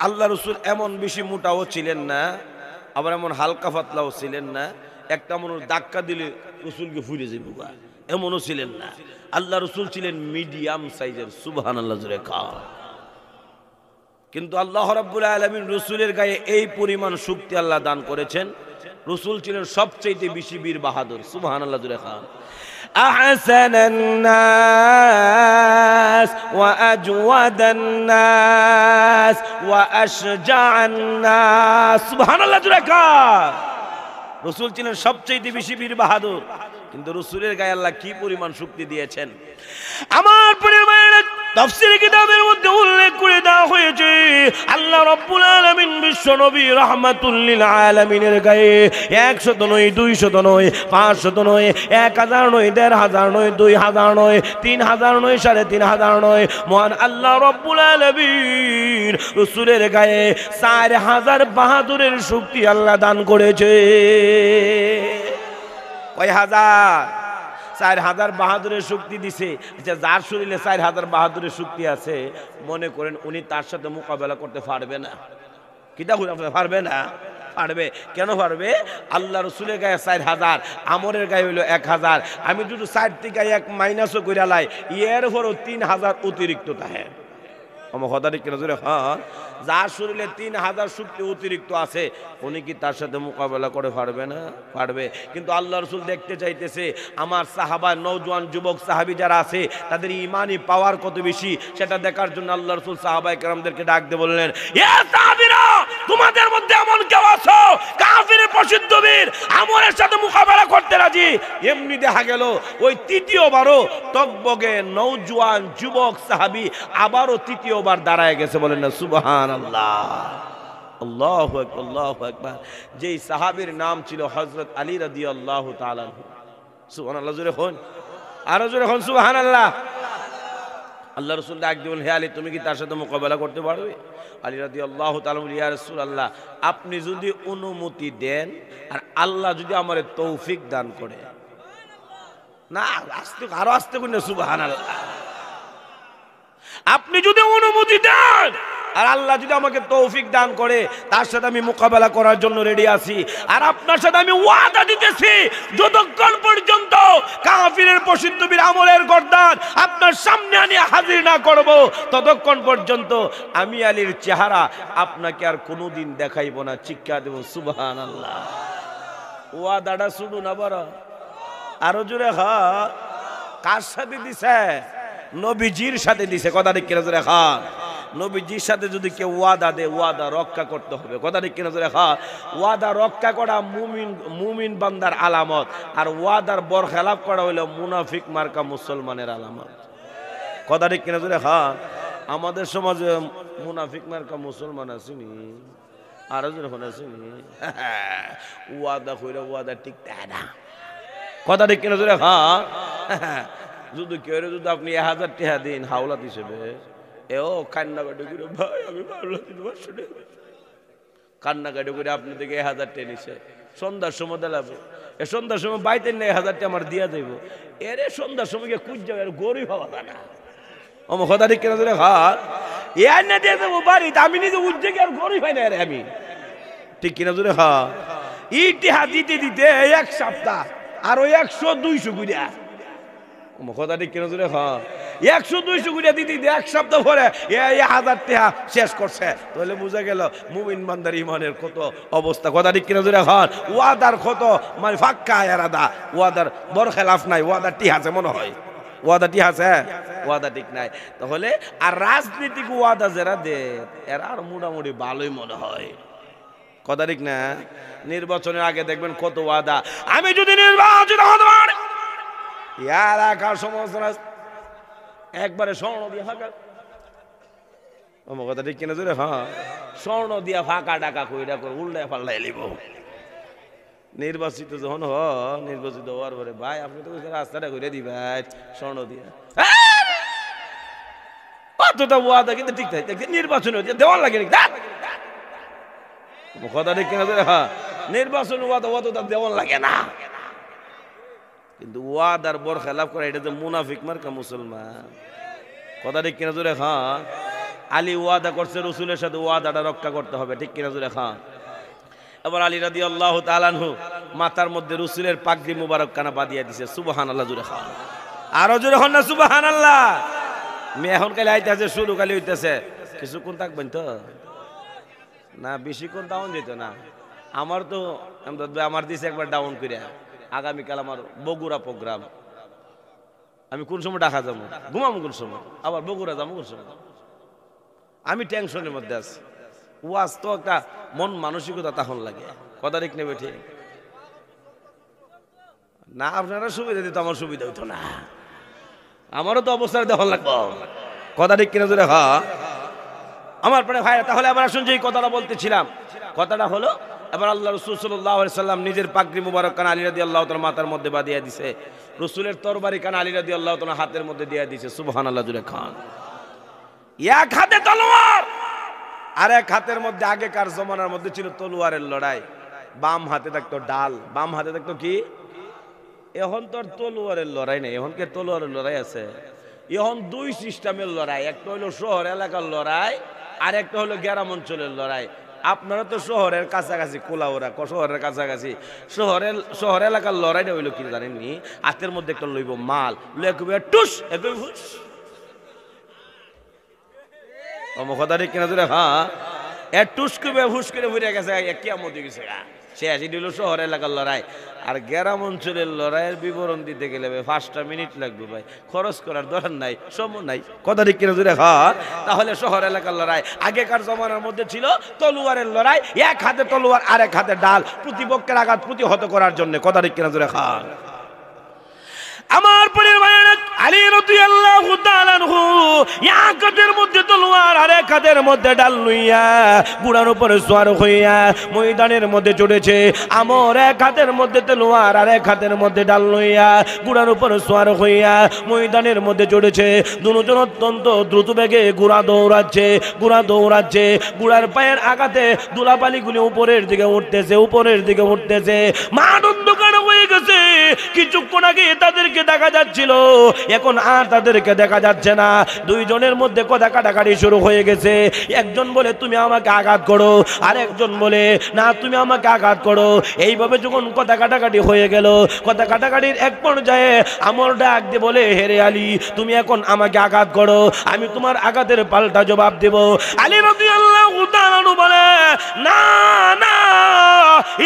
S1: আল্লাহ রাসূল এমন বেশি মোটাও ছিলেন না, আবার এমন হালকা পাতলাও ছিলেন না, একটা মানুষ ধাক্কা দিলে রাসূলকে ফুলে যাবে এমনও ছিলেন না। আল্লাহ রাসূল ছিলেন মিডিয়াম সাইজের। সুবহানাল্লাহ জুড়ে খা। কিন্তু আল্লাহ রাব্বুল আলামিন রাসূলের গায়ে এই পরিমাণ শক্তি আল্লাহ দান করেছেন, রাসূল ছিলেন সবচেয়ে বেশি বীর বাহাদুর। সুবহানাল্লাহ জুড়ে খা। আহসানান নাস ওয়া আজওয়াদান নাস ওয়া আশজাআন নাস। সুবহানাল্লাহ জুড়ে খা। রাসূল ছিলেন সবচেয়ে বেশি বীর বাহাদুর, কিন্তু রাসূলের গায়ে আল্লাহ কি পরিমাণ শক্তি দিয়েছেন। আমার পরিমাণ তাফসীর কিতাবের মধ্যে উল্লেখ করে দেওয়া হয়েছে, আল্লাহ রাব্বুল আলামিন বিশ্ব নবী রাহমাতুল লিল আলামিনের গায়ে 100 নয়, 200 নয়, 500 নয়, 1000 নয়, 1500 নয়, 2000 নয়, 3000 নয়, 3500 নয়, মহান আল্লাহ রাব্বুল আলামিন রাসূলের গায়ে 4000 বাহাদুরের শক্তি আল্লাহ দান করেছে। কয় হাজার? 4000 বাহাদুরের শক্তি দিছে। আচ্ছা, যার শরীরে 4000 বাহাদুরের শক্তি আছে, মনে করেন উনি তার সাথে মোকাবেলা করতে পারবে না? কিটা পারবে না? পারবে। কেন পারবে? আল্লাহ রাসূলের গায়ে 4000, আমরের গায়ে হইল 1000। আমি যদি 4 থেকে 1 মাইনাসও করে লাই, এর উপরও 3000 অতিরিক্ত থাকে। আমার কথা ঠিক কিনা জোরে হ্যাঁ? যার শরীরে 3000 শক্তি অতিরিক্ত আছে উনি কি তার সাথে মোকাবেলা করে পারবে না? পারবে। কিন্তু আল্লাহ রাসূল দেখতে চাইতেছে আমার সাহাবা নওজোয়ান যুবক সাহাবী যারা আছে তাদের ইমানি পাওয়ার কত বেশি, সেটা দেখার জন্য আল্লাহ রাসূল সাহাবায়ে কেরামদেরকে ডাক দিয়ে বললেন, ইয়া সাহাবীরা, তোমাদের মধ্যে এমন কেউ আছো কাফিরের প্রসিদ্ধ বীর আমরের সাথে মোকাবেলা করতে রাজি? এমনি দেখা গেল ওই তৃতীয়বারও টকবগে নওজোয়ান যুবক সাহাবী আবারও তৃতীয়বার দাঁড়ায় গেছে। বলেন না সুবহানাল্লাহ, আল্লাহু আকবার, আল্লাহু আকবার। যেই সাহাবীর নাম ছিল হযরত আলী রাদিয়াল্লাহু তাআলা আনহু। সুবহানাল্লাহ জোরে হন, আরো জোরে হন সুবহানাল্লাহ। আল্লাহ রাসূল ডাক দিয়ে বলেন, হে আলী, তুমি কি তার সাথে মোকাবেলা করতে পারবে? আলী রাদিয়াল্লাহু তাআলা বলেন, ইয়া রাসূলুল্লাহ, আপনি যদি অনুমতি দেন আর আল্লাহ যদি আমারে তৌফিক দান করে। না আস্তে, আরো আস্তে করেন সুবহানাল্লাহ। আপনি যদি অনুমতি দেন আর আল্লাহ যদি আমাকে তৌফিক দান করে, তার সাথে আমি মোকাবেলা করার জন্য রেডি আছি। আর আপনার সাথে আমি ওয়াদা দিতেছি, যতক্ষণ পর্যন্ত কাফিরের প্রসিদ্ধ বীর আমলের গর্দান আপনার সামনে আনি হাজির না করব, ততক্ষণ পর্যন্ত আমি আলীর চেহারা আপনাকে আর কোনোদিন দেখাইব না। চিৎকার দেব সুবহানাল্লাহ। ওয়াদাটা শুধু না বড়, আরো জোরে হ্যাঁ। কার সাথে দিছে? নবীজির সাথে দিছে। কথা ঠিক কিনা জোরে হ্যাঁ? নবীজির সাথে যদি কেউ ওয়াদা দেয়, ওয়াদা রক্ষা করতে হবে। কথা ঠিক কিনা জোরে হ্যাঁ? ওয়াদা রক্ষা করা মুমিন বান্দার আলামত, আর ওয়াদার বরখেলাপ করা হইল মুনাফিক মার্কা মুসলমানের আলামত। কথা ঠিক কিনা জোরে হ্যাঁ? আমাদের সমাজে মুনাফিক মার্কা মুসলমান আসেনি, আরো যখন আসেনি ওয়াদা কইরা ওয়াদা ঠিক দেয় না। কথা ঠিক কিনা জোরে হ্যাঁ? যদি কেউ যদি আপনি 1000 টাকা দিন হাওলাত হিসেবে, এও কান্নাকাটি করে, ভাই আমি ভালো দিতে পারছি না, কান্নাকাটি করে আপনি থেকে 1000 টাকা নিছে। সন্ধ্যার সময় দেলাবে, এ সন্ধ্যার সময় বাইতেন না 1000 টাকা আমার দিয়া যাইব। এরে সন্ধ্যার সময় কুচ যাবে, গরিব হওয়া না। আমার কথা ঠিক কিনা জোরে হ্যাঁ? এ না দিয়ে দেবো বাড়িতে, আমি নিজে উঠছে কি আর গরিব হয় না রে আমি। ঠিক কিনা জোরে হ্যাঁ? ইতিহাস দিতে দিতে 1 সপ্তাহ আরো 100-200 গুড়িয়া। কথা ঠিক কিনা জোরে হ্যাঁ? 100-200 গুড়িয়া দিতে দিতে 1 সপ্তাহ পরে 1000 টাকা শেষ করছে। তাহলে বোঝা গেল মুমিন বান্দার ইমানের কত অবস্থা। কথা ঠিক কিনা জোরে হ্যাঁ? ওয়াদার কত মানে ফাক্কা এরাদা, ওয়াদার বরখেলাফ নাই, ওয়াদা ঠিক আছে মনে হয়, ওয়াদা ঠিক আছে, ওয়াদা ঠিক নাই। তাহলে আর রাজনীতিক ওয়াদা যারা দে এরা আর মোটামুটি ভালোই মনে হয়। কথা ঠিক না? নির্বাচনের আগে দেখবেন কত ওয়াদা, আমি যদি নির্বাচিত হতে পারি এলাকার সমস্ত একবারে স্বর্ণ দিয়ে ফাঁকা। আমার কথা ঠিক কিনা জোরে হ্যাঁ? স্বর্ণ দিয়া ফাঁকা টাকা কইরা করে উল্টায় পাল্টাই লিব। নির্বাচিত যখন নির্বাচিত হওয়ার পরে, ভাই আপনি তো রাস্তাটা ঘুরে দিবেন স্বর্ণ দিয়া, অতটা ওয়াদা কিন্তু ঠিক থাকে। নির্বাচন হচ্ছে দেওয়ার লাগে কথা ঠিক কিনা জোরে হ্যাঁ? নির্বাচন ওয়াদা অতটা দেওয়ার লাগে না, কিন্তু ওয়াদার বরখেলাপ করে এটা যে মুনাফিক মার্কা মুসলমান। কথা ঠিক কিনা জোরে হ্যাঁ? আলী ওয়াদা করছে রসুলের সাথে, ওয়াদাটা রক্ষা করতে হবে। ঠিক কিনা জোরে হ্যাঁ? এবার আলী রাদিয়াল্লাহু তাআলা আনহু মাথার মধ্যে রসুলের পাগড়ি মুবারক কানা বাঁধিয়ে দিছে। সুবহানাল্লাহ জোরে হ্যাঁ? আরো জোরে হন না সুবহানাল্লাহ। মেয়ে এখন কালে আইতেছে, শুরু কালে হইতেছে, কিছুক্ষণ থাকবেন তো না, বেশিক্ষণ ডাউন যেত না। আমার তো আমার দিছে একবার ডাউন করে, আগামীকাল আমার বগুড়া প্রোগ্রাম। আমি কোন সময় ঢাকা যাবো, ঘুমাবো কোন সময়, আবার বগুড়া যাবো কোন সময়, আমি টেনশনের মধ্যে আছি। ওয়াজ তো একটা মন মানসিকতা তখন লাগে। কথা ঠিক নেবে ঠিক না? আপনারা সুবিধা দিত, আমার সুবিধা হইতো না, আমারও তো অবস্থা দেখান লাগবো। কথা ঠিক কিনা জোরে হ্যাঁ? আমার পরে ভাই তাহলে আবার আসুন যে কথাটা বলতেছিলাম, কথাটা হলো এবার আল্লাহ রাসূল সাল্লাল্লাহু আলাইহি সাল্লাম নিজের পাগড়ি মুবারক কান আলী রাদিয়াল্লাহু তাআলা মাথার মধ্যে বাঁধিয়ে দিছে, রাসূলের তরবারি কান আলী রাদিয়াল্লাহু তাআলা হাতের মধ্যে দিয়ে দিছে। সুবহানাল্লাহ জুড়ে খান। এক হাতে তলোয়ার আর এক হাতের মধ্যে, আগেকার জমানার মধ্যে ছিল তলোয়ারের লড়াই, বাম হাতে থাকতো ডাল, বাম হাতে থাকতো কি? এখন তো আর তলোয়ারের লড়াই নেই, এখন কে তলোয়ারের লড়াই আছে? এখন 2 সিস্টেমের লড়াই, একটা হলো শহর এলাকার লড়াই আর একটা হলো গ্রাম অঞ্চলের লড়াই। আপনারা তো শহরের কাছাকাছি, কোলাওরা শহরের কাছাকাছি, শহর এলাকার লড়াইটা হইলো কি জানেননি? হাতের মধ্যে একটা লইব মাল, টুস কথা ঠিক কিনা জোরে হ্যাঁ টুসকুবে হুস করে ঘুরে গেছে কিয়ামত হয়ে গেছে শেষ। এটি হলো শহর এলাকার লড়াই। আর গ্রাম অঞ্চলের লড়াইয়ের বিবরণ দিতে গেলে 5টা মিনিট লাগবে ভাই, খরচ করার দরকার নাই, সময় নাই। কথা ঠিক কিনা জোরে হ্যাঁ। তাহলে শহর এলাকার লড়াই আগেকার জমানার মধ্যে ছিল তলোয়ারের লড়াই, এক হাতে তলোয়ার আর এক হাতে ডাল, প্রতিপক্ষের আঘাত প্রতিহত করার জন্য। কথা ঠিক কিনা জোরে হ্যাঁ। আমার পরের ভাইয়েরা আলী রাদিয়াল্লাহু তাআলা আনহু এক হাতের মধ্যে তলোয়ার আর এক হাতের মধ্যে ডাল লইয়া ঘোড়ার উপরে সওয়ার হইয়া ময়দানের মধ্যে চড়েছে। আমার এক হাতের মধ্যে তলোয়ার আর এক হাতের মধ্যে ডাল লইয়া ঘোড়ার উপরে সওয়ার হইয়া ময়দানের মধ্যে চড়েছে। দুজন অত্যন্ত দ্রুত বেগে ঘোড়া দৌড়াচ্ছে, ঘোড়া দৌড়াচ্ছে। ঘোড়ার পায়ের আঘাতে ধুলাবালিগুলি উপরের দিকে উঠতেছে, উপরের দিকে উঠতেছে। মাঠ অন্ধকার হয়ে গেছে। কিছুক্ষণ আগে তাদেরকে দেখা যাচ্ছিল, এখন আর তাদেরকে দেখা যাচ্ছে না। দুইজনের মধ্যে কথা কাটাকাটি শুরু হয়ে গেছে। একজন বলে তুমি আমাকে আঘাত করো, আর একজন বলে না তুমি আমাকে আঘাত করো। এইভাবে যখন কথা কাটাকাটি হয়ে গেল, কথা কাটাকাটির এক পর্যায়ে আমর ডাক দিয়ে বলে হেরে আলী তুমি এখন আমাকে আঘাত করো, আমি তোমার আঘাতের পাল্টা জবাব দেব। আলী রাদিয়াল্লাহু তাআলা বলে না না,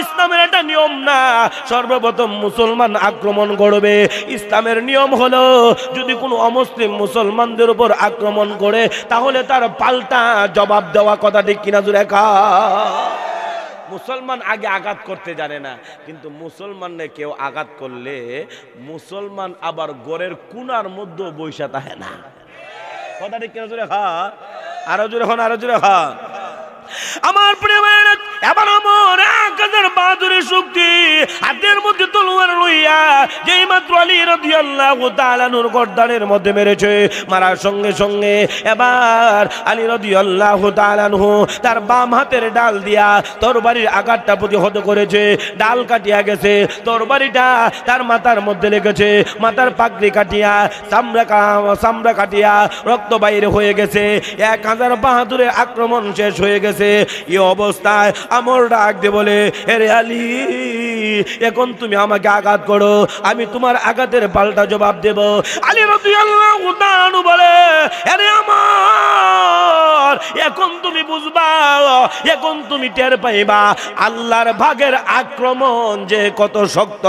S1: ইসলামের একটা নিয়ম না, সর্বপ্রথম মুসলমান আক্রমণ করবে। ইসলামের নিয়ম হলো যদি কোনো অমুসলিম মুসলমানদের উপর আক্রমণ করে তাহলে তার পাল্টা জবাব দেওয়া। কথা ঠিক কিনা জোরে কা। মুসলমান আগে আঘাত করতে জানে না, কিন্তু মুসলমানকে কেউ আঘাত করলে মুসলমান আবার গড়ের কোনার মধ্যে বৈশা থাকে না। কথা ঠিক কিনা জোরে খা। আরো জোরে হন, আরো জোরে খা। আমার প্রিয় ভাইরা এবার আমার 1000 বাহাদুরের শক্তি হাতের মধ্যে তলোয়ার লইয়া যেই মাত্র আলী রাদিয়াল্লাহু তাআলা নূর গর্দানের মধ্যে মেরেছে, মারার সঙ্গে সঙ্গে এবার আলী রাদিয়াল্লাহু তাআলা তার বাম হাতের ডাল দিয়া তরবারির আঘাতটা প্রতিহত করেছে। ডাল কাটিয়া গেছে, তরবারিটা তার মাথার মধ্যে লেগেছে, মাথার পাগড়ি কাটিয়া চামড়া কাটিয়া রক্ত বাইরে হয়ে গেছে। 1000 বাহাদুরের আক্রমণ শেষ হয়ে গেছে। এই অবস্থায় আমর ডাক দিয়ে বলে হেরে আলী এখন তুমি আমাকে আঘাত করো, আমি তোমার আঘাতের পাল্টা জবাব দেব। আলী রাদিয়াল্লাহু তাআলা বলে হেরে আমর এখন তুমি বুঝবা, এখন তুমি টের পাইবা আল্লাহর ভাগের আক্রমণ যে কত শক্ত।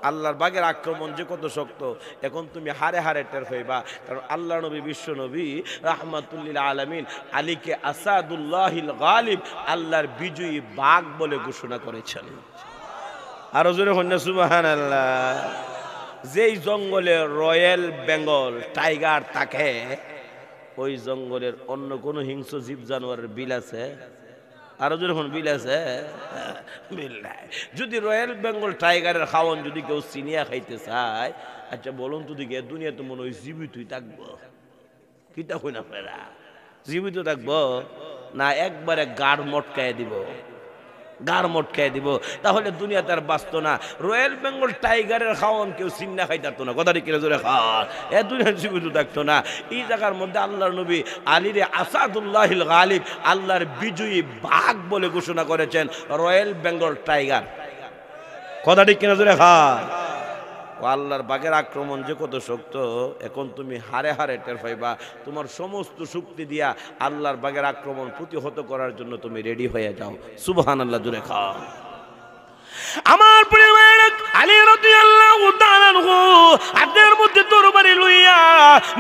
S1: আল্লাহর বাগের আক্রমণ যে কত শক্ত এখন তুমি হারে হারে টের হইবা। কারণ আল্লাহ নবী বিশ্ব নবী রাহমাতুল লিল আলামিন আলীকে আসাদুল্লাহিল গালিব, আল্লাহর বিজয়ী বাঘ বলে ঘোষণা করেছেন। আরো জোরে হন্না সুবহানাল্লাহ। যেই জঙ্গলে রয়্যাল বেঙ্গল টাইগার থাকে ওই জঙ্গলের অন্য কোনো হিংস্র জীব জানোয়ারের বিল আছে? আরো যখন বিল আছে বিল নাই। যদি রয়্যাল বেঙ্গল টাইগারের খাওয়ান যদি কেউ চিনিয়া খাইতে চায়, আচ্ছা বলুন তো দিকে দুনিয়া তো মনে হয় জীবিতই থাকবো? কি তখন আপনারা জীবিত থাকবো না একবারে গাড় মটকায় দিব, গাড় মটকায় দিব, তাহলে দুনিয়া তার বাঁচত না। রয়্যাল বেঙ্গল টাইগারের খাওয়ান কেউ চিন্না খাইতারতো না। কথা ঠিক জোরে খাওয়ান এ দুনিয়ার জীবিত থাকতো না। এই জায়গার মধ্যে আল্লাহর নবী আলীরে আসাদুল্লাহিল গালিব, আল্লাহর বিজয়ী বাঘ বলে ঘোষণা করেছেন রয়্যাল বেঙ্গল টাইগার। কথা ঠিক কিনা জোরে খাওয়ান। আল্লাহর বাঘের আক্রমণ যে কত শক্ত এখন তুমি হারে হারে টের পাইবা। তোমার সমস্ত শক্তি দিয়া আল্লাহর বাঘের আক্রমণ প্রতিহত করার জন্য তুমি রেডি হয়ে যাও। সুবহানাল্লাহ জোরে খাও। আমার প্রিয় আলী রাদিয়াল্লাহু তাআলা হাতের মধ্যে তরবারি লইয়া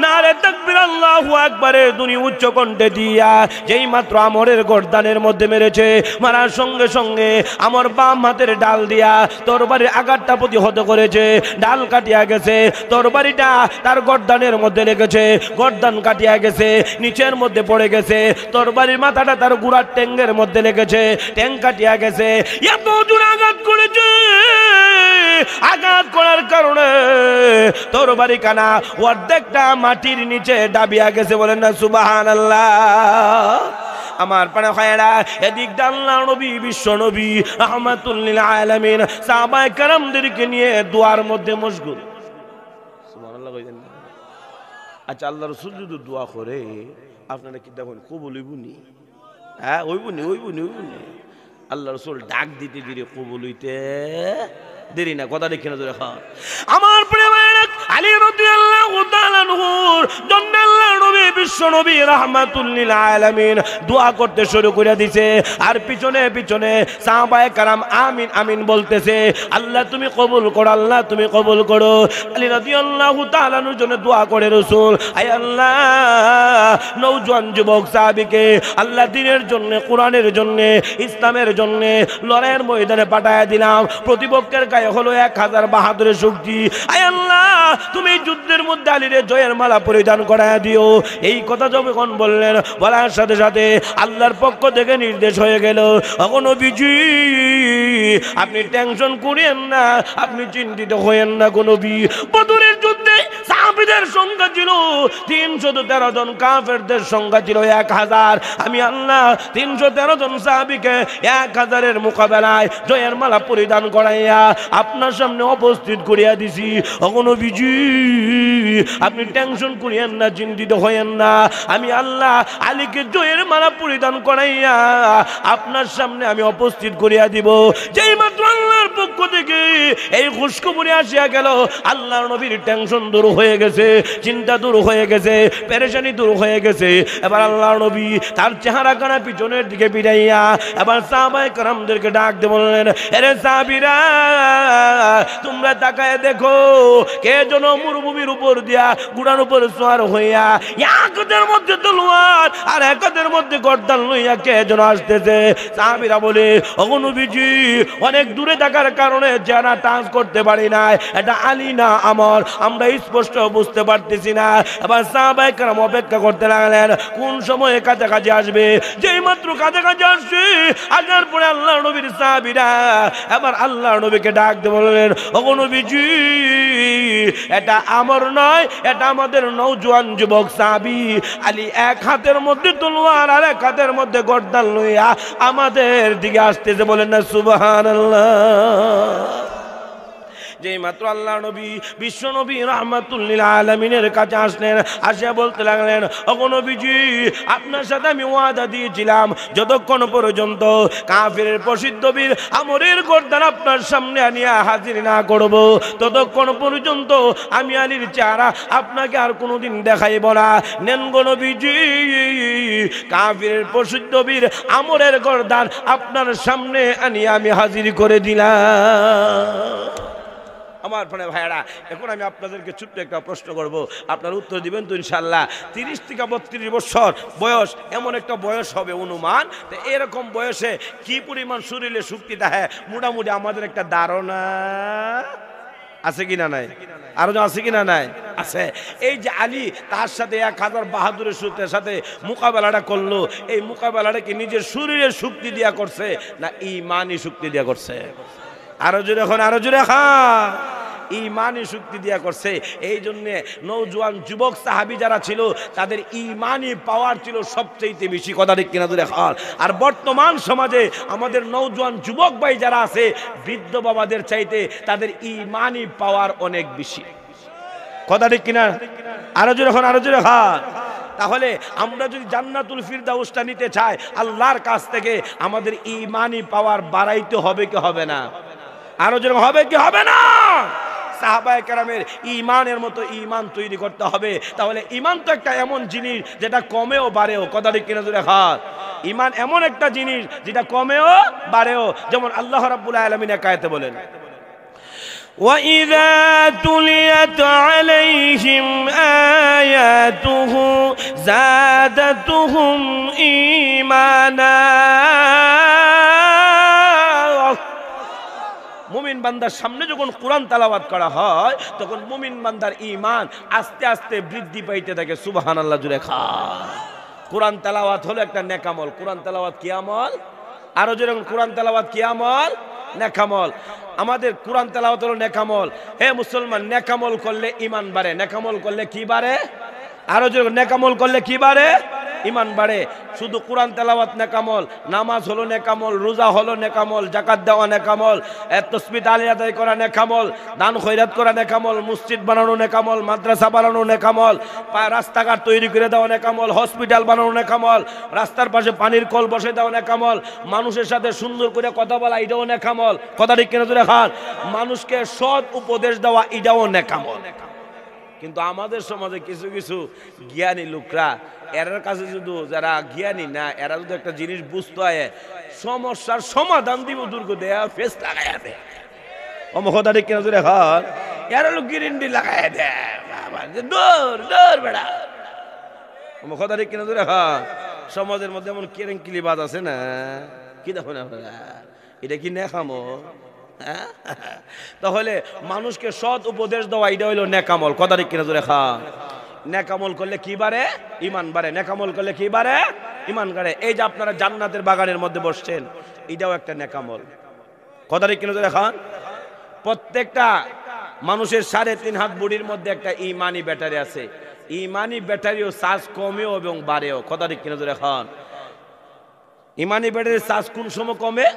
S1: নারে তাকবীর আল্লাহু আকবার ধ্বনি উচ্চ কণ্ঠে দিয়া যেই মাত্র আমরের গর্দানের মধ্যে মেরেছে, মারার সঙ্গে সঙ্গে আমার বাম হাতের ডাল দিয়া তরবারির আঘাতটা প্রতিহত করেছে। ডাল কাটিয়া গেছে, তরবারিটা তার গর্দানের মধ্যে লেগেছে, গর্দান কাটিয়া গেছে, নিচের মধ্যে পড়ে গেছে। তরবারির মাথাটা তার গুড়ার ট্যাঙ্গের মধ্যে লেগেছে, ট্যাং কাটিয়া গেছে। এত জোরে আঘাত করেছে, আঘাত করার কারণে তরবারি কানা অর্ধেকটা মাটির নিচে ডাবিয়া গেছে। বলেন না সুবহানাল্লাহ। আমার পানা খায়রা এদিক আল্লাহ নবী বিশ্ব নবী রাহমাতুল লিল আলামিন সাহাবায়ে কেরামদেরকে নিয়ে দোয়ার মধ্যে মশগুল। সুবহানাল্লাহ কইতেন না? আচ্ছা আল্লাহ রাসূল যদি দোয়া করে আপনারা কি দেখুন কবুল হইবনি? হ্যাঁ হইবনি, হইবনি, হইবনি। আল্লাহ রাসূল ডাক দিতে দিতে কবুল হইতে দেরি না। কথা দেখে না জোরে খাওয়া। আমার প্রিয় ভাইরা আলী রাদিয়াল্লাহু তাআলা নূর জন্য আল্লাহর নবী বিশ্ব নবী রাহমাতুল লিল আলামিন দোয়া করতে শুরু করে দিয়েছে, আর পিছনে পিছনে সাহাবায়ে কেরাম আমিন আমিন বলতেছে। আল্লাহ তুমি কবুল করো, আল্লাহ তুমি কবুল করো। আলী রাদিয়াল্লাহু তাআলা আনহুর জন্য দোয়া করে রাসূল, আয় আল্লাহ নওজোয়ান যুবক সাহাবীকে আল্লাহ দ্বীনের জন্য, কোরআনের জন্য, ইসলামের জন্য লড়াইয়ের ময়দানে পাঠায় দিলাম। প্রতিপক্ষের গায়ে হলো 1000 বাহাদুরের শক্তি। আয় আল্লাহ তুমি যুদ্ধের মধ্যে আলীর জয়ের মালা পরিধান করায় দিও। এই কথা যখন বললেন, বলার সাথে সাথে আল্লাহর পক্ষ থেকে নির্দেশ হয়ে গেল, ওগো নবীজি আপনি টেনশন করেন না, আপনি চিন্তিত হয়েন না গো নবী। বদরের যুদ্ধে সাহাবীদের সংখ্যা ছিল 313 জন, কাফেরদের সংখ্যা ছিল 1000। আমি আল্লাহ 313 জন সাহাবীকে 1000-এর মোকাবেলায় জয়ের মালা পরিধান করাইয়া আপনার সামনে উপস্থিত করিয়া দিছি। ওগো নবীজি আপনি টেনশন করিয়েন না, চিন্তিত হয়েন না, আমি আল্লাহ আলীকে জয়ের মালা পরিধান করাইয়া আপনার সামনে আমি উপস্থিত করিয়া দিব। যেই মাত্র আল্লাহর পক্ষ থেকে এই খুশখবরি আসিয়া গেল, আল্লাহর নবীর টেনশন দূর হয়ে গেছে, চিন্তা দূর হয়ে গেছে, পেরেশানি দূর হয়ে গেছে। এবার আল্লাহর নবী তার চেহারা কানা পিছনের দিকে ফিরাইয়া এবার সাহাবায়ে কেরামদেরকে ডাক দিয়ে বললেন, আরে সাহাবীরা তোমরা তাকায় দেখো, কে যেন মরুভূমির উপর দিয়া ঘোড়ার উপর সওয়ার হইয়া এক হাতের মধ্যে তলোয়ার আর এক হাতের মধ্যে গর্দান লইয়া কে যেন আসতেছে। সাহাবীরা বলে, ওগো নবীজি অনেক দূরে থাকার কারণে যারা টাচ করতে পারি না, এটা আলী না আমর, আমরা স্পষ্ট বুঝতে পারতেছি না। এবার সাহাবায়ে কেরাম অপেক্ষা করতে লাগলেন কোন সময়ে কাছাকাছি আসবে। যেই মাত্র কাছাকাছি আসছে, আসার পরে আল্লাহর নবীর সাহাবীরা এবার আল্লাহর নবীকে ডাক দিয়ে বললেন, ওগো নবীজি এটা আমর নয়, এটা আমাদের নওজোয়ান যুবক সাহাবী আলী, এক হাতের মধ্যে তলোয়ার আর এক হাতের মধ্যে গর্দান লইয়া আমাদের দিকে আসতেছে। বলেন না সুবহানাল্লাহ। যেই মাত্র আল্লাহ নবী বিশ্ব নবী রাহমাতুল লিল আলামিনের কাছে আসলেন, আসিয়া বলতে লাগলেন, ওগো নবীজি আপনার সাথে আমি ওয়াদা দিয়েছিলাম যতক্ষণ পর্যন্ত কাফিরের প্রসিদ্ধ বীর আমরের গর্দান আপনার সামনে আনিয়া হাজির না করব, ততক্ষণ পর্যন্ত আমি আলীর চেহারা আপনাকে আর কোনোদিন দেখাইব না। নেন গো নবীজি কাফিরের প্রসিদ্ধ বীর আমরের গর্দান আপনার সামনে আনিয়া আমি হাজির করে দিলাম। আমার প্রাণের ভাইয়েরা, এখন আমি আপনাদেরকে ছোট্ট একটা প্রশ্ন করব, আপনার উত্তর দিবেন তো ইনশাআল্লাহ। 30 থেকে 32 বছর বয়স, এমন একটা বয়স হবে অনুমান। তো এরকম বয়সে কি পরিমাণ শরীরে শক্তি থাকে মোটামুটি আমাদের একটা ধারণা আছে কিনা নাই? আরো আছে কিনা নাই? আছে। এই যে আলী তার সাথে 1000 বাহাদুরের সাথে মোকাবেলাটা করলো, এই মোকাবেলাটা কি নিজের শরীরের শক্তি দিয়া করছে না ঈমানি শক্তি দিয়া করছে? আরো জোরে এখন, আরো জোরে খান। ঈমানি শক্তি দিয়া করছে। এই জন্য নওজোয়ান যুবক সাহাবী যারা ছিল তাদের ঈমানি পাওয়ার ছিল সবচেয়ে বেশি। কথা ঠিক কিনা জোরে খান। আর বর্তমান সমাজে আমাদের নওজোয়ান যুবক ভাই যারা আছে, বৃদ্ধ বাবাদের চাইতে তাদের ঈমানি পাওয়ার অনেক বেশি। কথা ঠিক কিনা? আরো জোরে এখন, আরো জোরে খান। তাহলে আমরা যদি জান্নাতুল ফিরদাউসটা নিতে চাই আল্লাহর কাছ থেকে, আমাদের ঈমানি পাওয়ার বাড়াইতে হবে কি হবে না? আরো যেরকম হবে কি হবে না? সাহাবায়ে কেরামের ঈমানের মতো ঈমান তৈরি করতে হবে। তাহলে ঈমান তো একটা এমন জিনিস যেটা কমেও বাড়েও। কথা ঠিক কিনা জোরে খান। ঈমান এমন একটা জিনিস যেটা কমেও বাড়েও। যেমন আল্লাহ রাব্বুল আলামিন এক আয়াতে বলেন, وَإِذَا تُلِيَتْ عَلَيْهِمْ آيَاتُهُ زَادَتْهُمْ إِيمَانًا। মুমিন বান্দার সামনে যখন কোরআন তেলাওয়াত করা হয় তখন মুমিন বান্দার ঈমান আস্তে আস্তে বৃদ্ধি পাইতে থাকে। সুবহানাল্লাহ জুড়ে খান। কোরআন তেলাওয়াত হলো একটা নেক আমল। কোরআন তেলাওয়াত কি আমল? আরো যেরকম কোরআন তেলাওয়াত কি আমল? নেক আমল। আমাদের কোরআন তেলাওয়াত হলো নেক আমল। হে মুসলমান, নেক আমল করলে ঈমান বাড়ে। নেক আমল করলে কি বাড়ে? আরো যেরকম নেক আমল করলে কি বাড়ে? ঈমান বাড়ে। শুধু কোরআন তেলাওয়াত নেক আমল, নামাজ হলো নেক আমল, রোজা হলো নেক আমল, যাকাত দেওয়া নেক আমল, তাসবিহ তাহলিল আদায় করা নেক আমল, দান খয়রাত করা নেক আমল, মসজিদ বানানো নেক আমল, মাদ্রাসা বানানো নেক আমল, রাস্তাঘাট তৈরি করে দেওয়া নেক আমল, হসপিটাল বানানো নেক আমল, রাস্তার পাশে পানির কল বসে দেওয়া নেক আমল, মানুষের সাথে সুন্দর করে কথা বলা এটাও নেক আমল। কথা ঠিক কিনা জোরে খান। মানুষকে সৎ উপদেশ দেওয়া এটাও নেক আমল। কিন্তু আমাদের সমাজে কিছু কিছু জ্ঞানী লোকরা এরার কাছে শুধু যারা জ্ঞানী না এরা যদি একটা জিনিস বুঝতে হয় সমস্যার সমাধান দিব দুর্গ দেয়া ফেস লাগাইয়া দেয় অমখদারি কেন জোরে এখন এরা লোক গিরিন্ডি লাগাইয়া দেয় দৌড় দৌড় বেড়া অমখদারি কেন জোরে এখন সমাজের মধ্যে এমন কেরেঙ্কিলি বাজ আছে না কি দেখো না এটা কি নেখামো তাহলে মানুষকে সৎ উপদেশ দেওয়া এটা হইলো নেকামল কদারিক কিনা জোরে খা নেকামল করলে কি বাড়ে ঈমান বাড়ে নেকামল করলে কি বাড়ে ঈমান বাড়ে এই যে আপনারা জান্নাতের বাগানের মধ্যে বসছেন এটাও একটা নেকামল কদারিক কিনা জোরে খান প্রত্যেকটা মানুষের 3.5 হাত বডির মধ্যে একটা ঈমানি ব্যাটারি আছে ঈমানি ব্যাটারিও চার্জ কমেও এবং বাড়েও কদারিক কিনা জোরে খান ঈমানি ব্যাটারির চার্জ কোন সময় কমে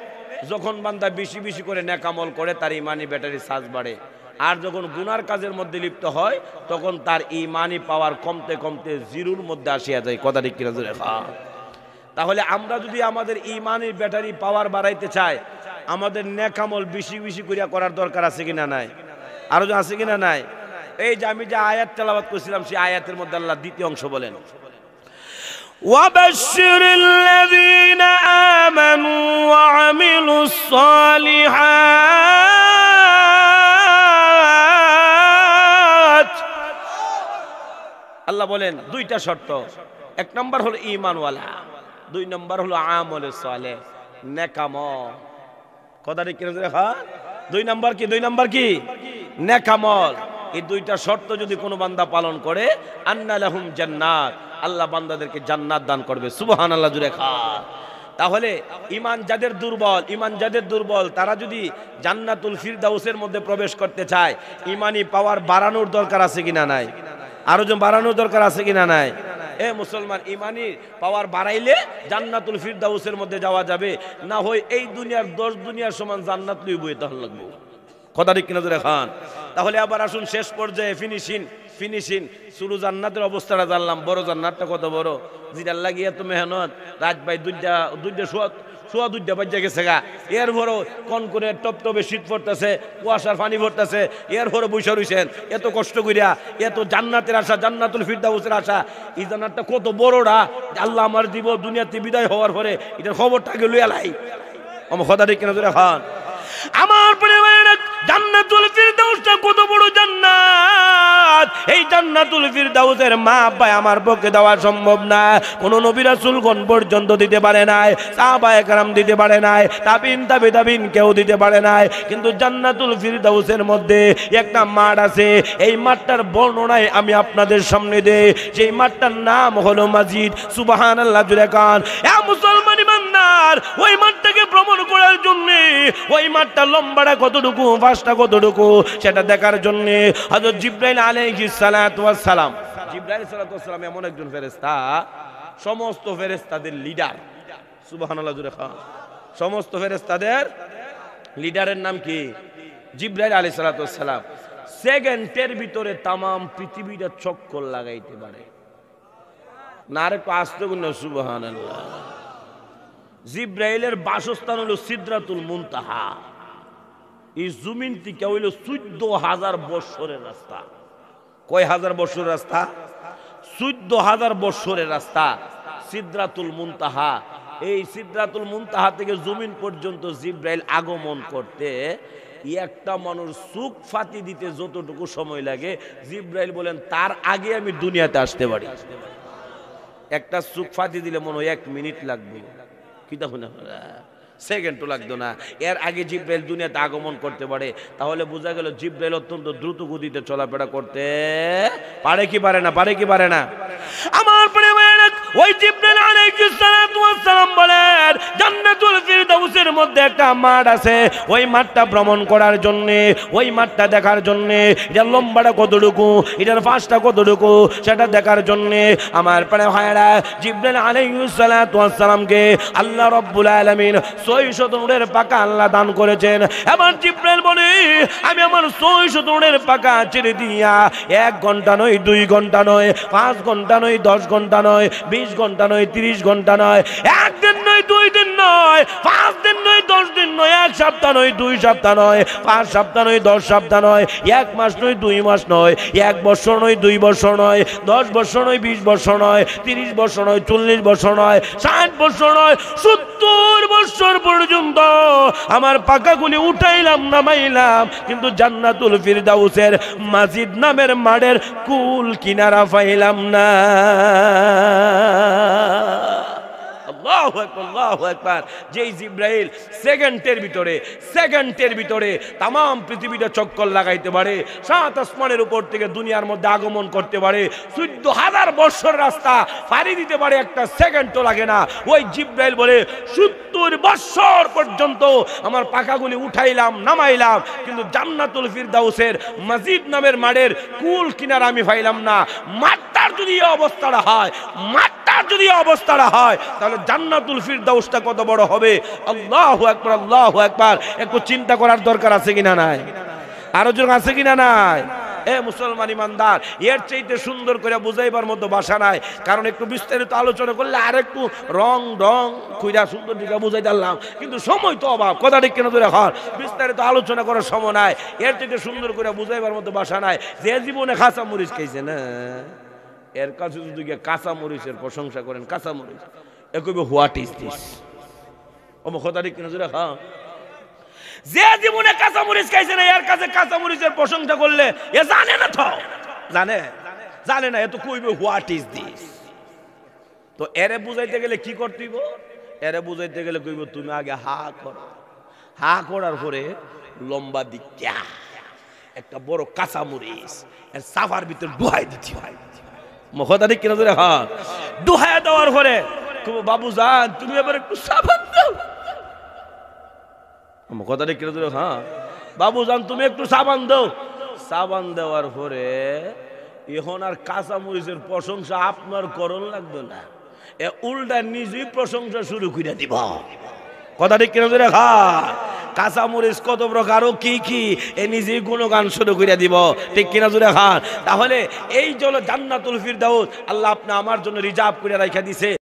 S1: যখন বান্দা বেশি বেশি করে নেকামল করে তার ঈমানি ব্যাটারি চার্জ বাড়ে আর যখন গুনার কাজের মধ্যে লিপ্ত হয় তখন তার ঈমানি পাওয়ার কমতে কমতে জিরোর মধ্যে আসিয়া যায় কথা ঠিক কিনা জোরে তাহলে আমরা যদি আমাদের ঈমানি ব্যাটারি পাওয়ার বাড়াইতে চাই আমাদের নেকামল বেশি বেশি করিয়া করার দরকার আছে কিনা নাই আরো আছে কিনা নাই এই যে আমি যে আয়াত তেলাওয়াত করেছিলাম সেই আয়াতের মধ্যে আল্লাহ দ্বিতীয় অংশ বলেন وبشر الذين آمنوا وعملوا الصالحات আল্লাহ বলেন দুইটা শর্ত এক নাম্বার হলো ঈমানওয়ালা দুই নাম্বার হলো আমলে সালেহ নেকামল কথাটা কি রাখা দুই নাম্বার কি নেকামল এই দুইটা শর্ত যদি কোনো বান্দা পালন করে আন্না লাহুম জান্নাত আল্লাহ বান্দাদেরকে জান্নাত দান করবে সুবহানাল্লাহ জুড়ে খা তাহলে ঈমান যাদের দুর্বল তারা যদি জান্নাতুল ফিরদাউসের মধ্যে প্রবেশ করতে চায় ঈমানি পাওয়ার বাড়ানোর দরকার আছে কিনা নাই আরো যে বাড়ানোর দরকার আছে কিনা নাই এ মুসলমান ঈমানি পাওয়ার বাড়াইলে জান্নাতুল ফিরদাউসের মধ্যে যাওয়া যাবে না হয় এই দুনিয়ার 10 দুনিয়ার সমান জান্নাত লইবই তাহলে লাগবে কথা ঠিক কিনা জোরে খান তাহলে আবার আসুন শেষ পর্যায়ে ফিনিশিং শুরু জান্নাতের অবস্থাটা জানলাম বড় জান্নাতটা কত বড় যেটার লাগি এত মেহনত রাত ভাই দুইটা সোয়া বাজ্যা গেছে গা এর ভরো কোন করে টপটপে শীত পড়তেছে কুয়াশার পানি পড়তেছে এর ভরো বৈশা রইছেন এত কষ্ট করিয়া এত জান্নাতের আশা জান্নাতুল ফিরদাউসের আশা এই জান্নাতটা কত বড়টা আল্লাহ আমার দিব দুনিয়াতে বিদায় হওয়ার পরে এটার খবরটাকে লইয়া লাই আমার কথা ঠিক কিনা জোরে খান আমার পরিবারের জান্নাতুল ফিরদাউসটা কত বড় জান্নাত এই জান্নাতুল ফিরদাউসের মা আব্বা আমার পক্ষে দেওয়া সম্ভব না কোন নবী রাসূলগণ পর্যন্ত দিতে পারে নাই সাহাবায়ে কেরাম দিতে পারে নাই তাবিন কেউ দিতে পারে নাই কিন্তু জান্নাতুল ফিরদাউসের মধ্যে একটা মাঠ আছে এই মাঠটার বর্ণনায় আমি আপনাদের সামনে দেই সেই মাঠটার নাম হলো মসজিদ সুবহানাল্লাহ জুড়ে কান এ মুসলমান ইমানদার ওই মাঠটাকে ভ্রমণ করার জন্য ওই মাঠটা লম্বাটা কতটুকু ফাঁসটা কতটুকু সেটা দেখার জন্য হযরত জিবরাইল আলাইহিস সালাতু ওয়াস সালাম জিবরাইল সালাতু ওয়াস সালাম এমন একজন ফেরেশতা সমস্ত ফেরেশতাদের লিডার সুবহানাল্লাহ জুড়ে খান সমস্ত ফেরেশতাদের লিডারের নাম কি জিবরাইল আলাইহিস সালাতু ওয়াস সালাম সেকেন্ডের ভিতরে तमाम পৃথিবীটা চক্কর লাগাইতে পারে না রে পাঁচটা গুণ সুবহানাল্লাহ জিবরাইলের বাসস্থান হলো সিদরাতুল মুনতাহা এই জমিন থেকে হইল 14000 বছরের রাস্তা কয় হাজার বছরের রাস্তা 14000 বছরের রাস্তা সিদরাতুল মুনতাহা এই সিদরাতুল মুনতাহা থেকে জমিন পর্যন্ত জিবরাইল আগমন করতে একটা মানুষ সুখ ফাতি দিতে যতটুকু সময় লাগে জিবরাইল বলেন তার আগে আমি দুনিয়াতে আসতে পারি একটা সুখ ফাতি দিলে মনে হয় 1 মিনিট লাগবে কিতা হলো সেকেন্ডও লাগতো না এর আগে জিবরাইল দুনিয়াতে আগমন করতে পারে তাহলে বোঝা গেল জিবরাইল অত্যন্ত দ্রুত গতিতে চলাফেরা করতে পারে কি পারে না আমার পরিবারের ওই জিবরাইল আলাইহিস সালাতু ওয়াস সালাম বলেন জান্নাতুল ফিরদাউসের মধ্যে একটা মাঠ আছে ওই মাঠটা ভ্রমণ করার জন্য ওই মাঠটা দেখার জন্য এর লম্বাটা কতটুকু এর ফাঁসটা কতটুকু সেটা দেখার জন্য আমার প্রিয় ভাইরা জিবরাইল আলাইহিস সালাতু ওয়াস সালামকে আল্লাহ রাব্বুল আলামিন 600 উটের পাকা আল্লাহ দান করেছেন এবার জিবরাইল বলে আমি আমার 600 উটের পাকা ছেড়ে দিয়া 1 ঘন্টা নয় 2 ঘন্টা নয় 5 ঘন্টা নয় 10 ঘন্টা নয় 20 ঘন্টা নয় 30 ঘন্টা নয় 1 দিন নয় 2 দিন নয় 5 দিন নয় 10 দিন নয়, 1 সপ্তাহ নয়, 2 সপ্তাহ নয়, 5 সপ্তাহ নয়, 10 সপ্তাহ নয়, 1 মাস নয়, 2 মাস নয়, 1 বছর নয়, 2 বছর নয়, 10 বছর নয়, 20 বছর নয়, 30 বছর নয়, 40 বছর নয়, 60 বছর নয়, 70 বছর পর্যন্ত আমার পাকাগুলি উঠাইলাম নামাইলাম, কিন্তু জান্নাতুল ফিরদাউসের মাজিদ নামের মাড়ের কুল কিনারা পাইলাম না। আল্লাহু আকবার, আল্লাহু আকবার। যেই জিব্রাইল সেকেন্ডের ভিতরে তামাম পৃথিবীটা চক্কর লাগাইতে পারে, 7 আসমানের উপর থেকে দুনিয়ার মধ্যে আগমন করতে পারে, 14,000 বছর রাস্তা পাড়ি দিতে পারে, একটা সেকেন্ডও লাগে না। ওই জিব্রাইল বলে 70 বছর পর্যন্ত আমার পাখাগুলি উঠাইলাম নামাইলাম, কিন্তু জান্নাতুল ফিরদাউসের মাজিদ নামের মাড়ের কুল কিনারা আমি পাইলাম না। মাঠটার যদি এই অবস্থাটা হয়, তাহলে জান্নাতুল ফিরদাউসটা কত বড় হবে। আল্লাহু আকবার, আল্লাহু আকবার। একটু চিন্তা করার দরকার আছে কিনা নাই? আরো জন আছে কিনা নাই? মুসলমান ইমানদার, এর চাইতে সুন্দর করে বুঝাইবার মতো ভাষা নাই। কারণ একটু বিস্তারিত আলোচনা করলে আর একটু রং খুঁজা সুন্দর দিকে বুঝাই দিলাম, কিন্তু সময় তো অভাব। কথা ঠিক কেন ধরে হর বিস্তারিত আলোচনা করার সময় নাই। এর চাইতে সুন্দর করে বুঝাইবার মতো ভাষা নাই। যে জীবনে খাসা মরিচ খাইছে না, এর কাছে যদি কাঁচা মরিচের প্রশংসা করেন, কাঁচা মরিচ এ কইবে হোয়াট ইজ দিস। কথা ঠিক কেন ধরে হ্যাঁ, যে জীবনে কাঁচা মরিচ খাইছে না, এর কাছে কাঁচা মরিচের প্রশংসা করলে এ জানে না, তো জানে না, এ তো কইবে হোয়াট ইজ দিস। তো এরে বুঝাইতে গেলে কি করতে হইব? এরে বুঝাইতে গেলে কইব তুমি আগে হা করো, হা করার পরে লম্বা দিকা একটা বড় কাঁচা মরিচ এর সাফার ভিতর ডুহাই দিতে হয়। কথা ঠিক কিনা ধরে হ্যাঁ, ডুহাই দেওয়ার পরে তুমি বাবু জান তুমি এবার একটু সাবান দাও। কথা ঠিক কিনা ধরে হ্যাঁ, বাবু জান তুমি একটু সাবান দাও। সাবান দেওয়ার পরে এখন আর কাঁচা মরিচের প্রশংসা আপনার করণ লাগবে না, এ উল্টা নিজেই প্রশংসা শুরু করে দিব। কথা ঠিক কিনা ধরে হ্যাঁ, কাঁচা মরিচ কত প্রকার ও কি কি এ নিজেই গুণগান শুরু করে দিব। ঠিক কিনা জুড়ে খান? তাহলে এই জন্য জান্নাতুল ফিরদাউস আল্লাহ আপনি আমার জন্য রিজার্ভ করে রাখা দিছে।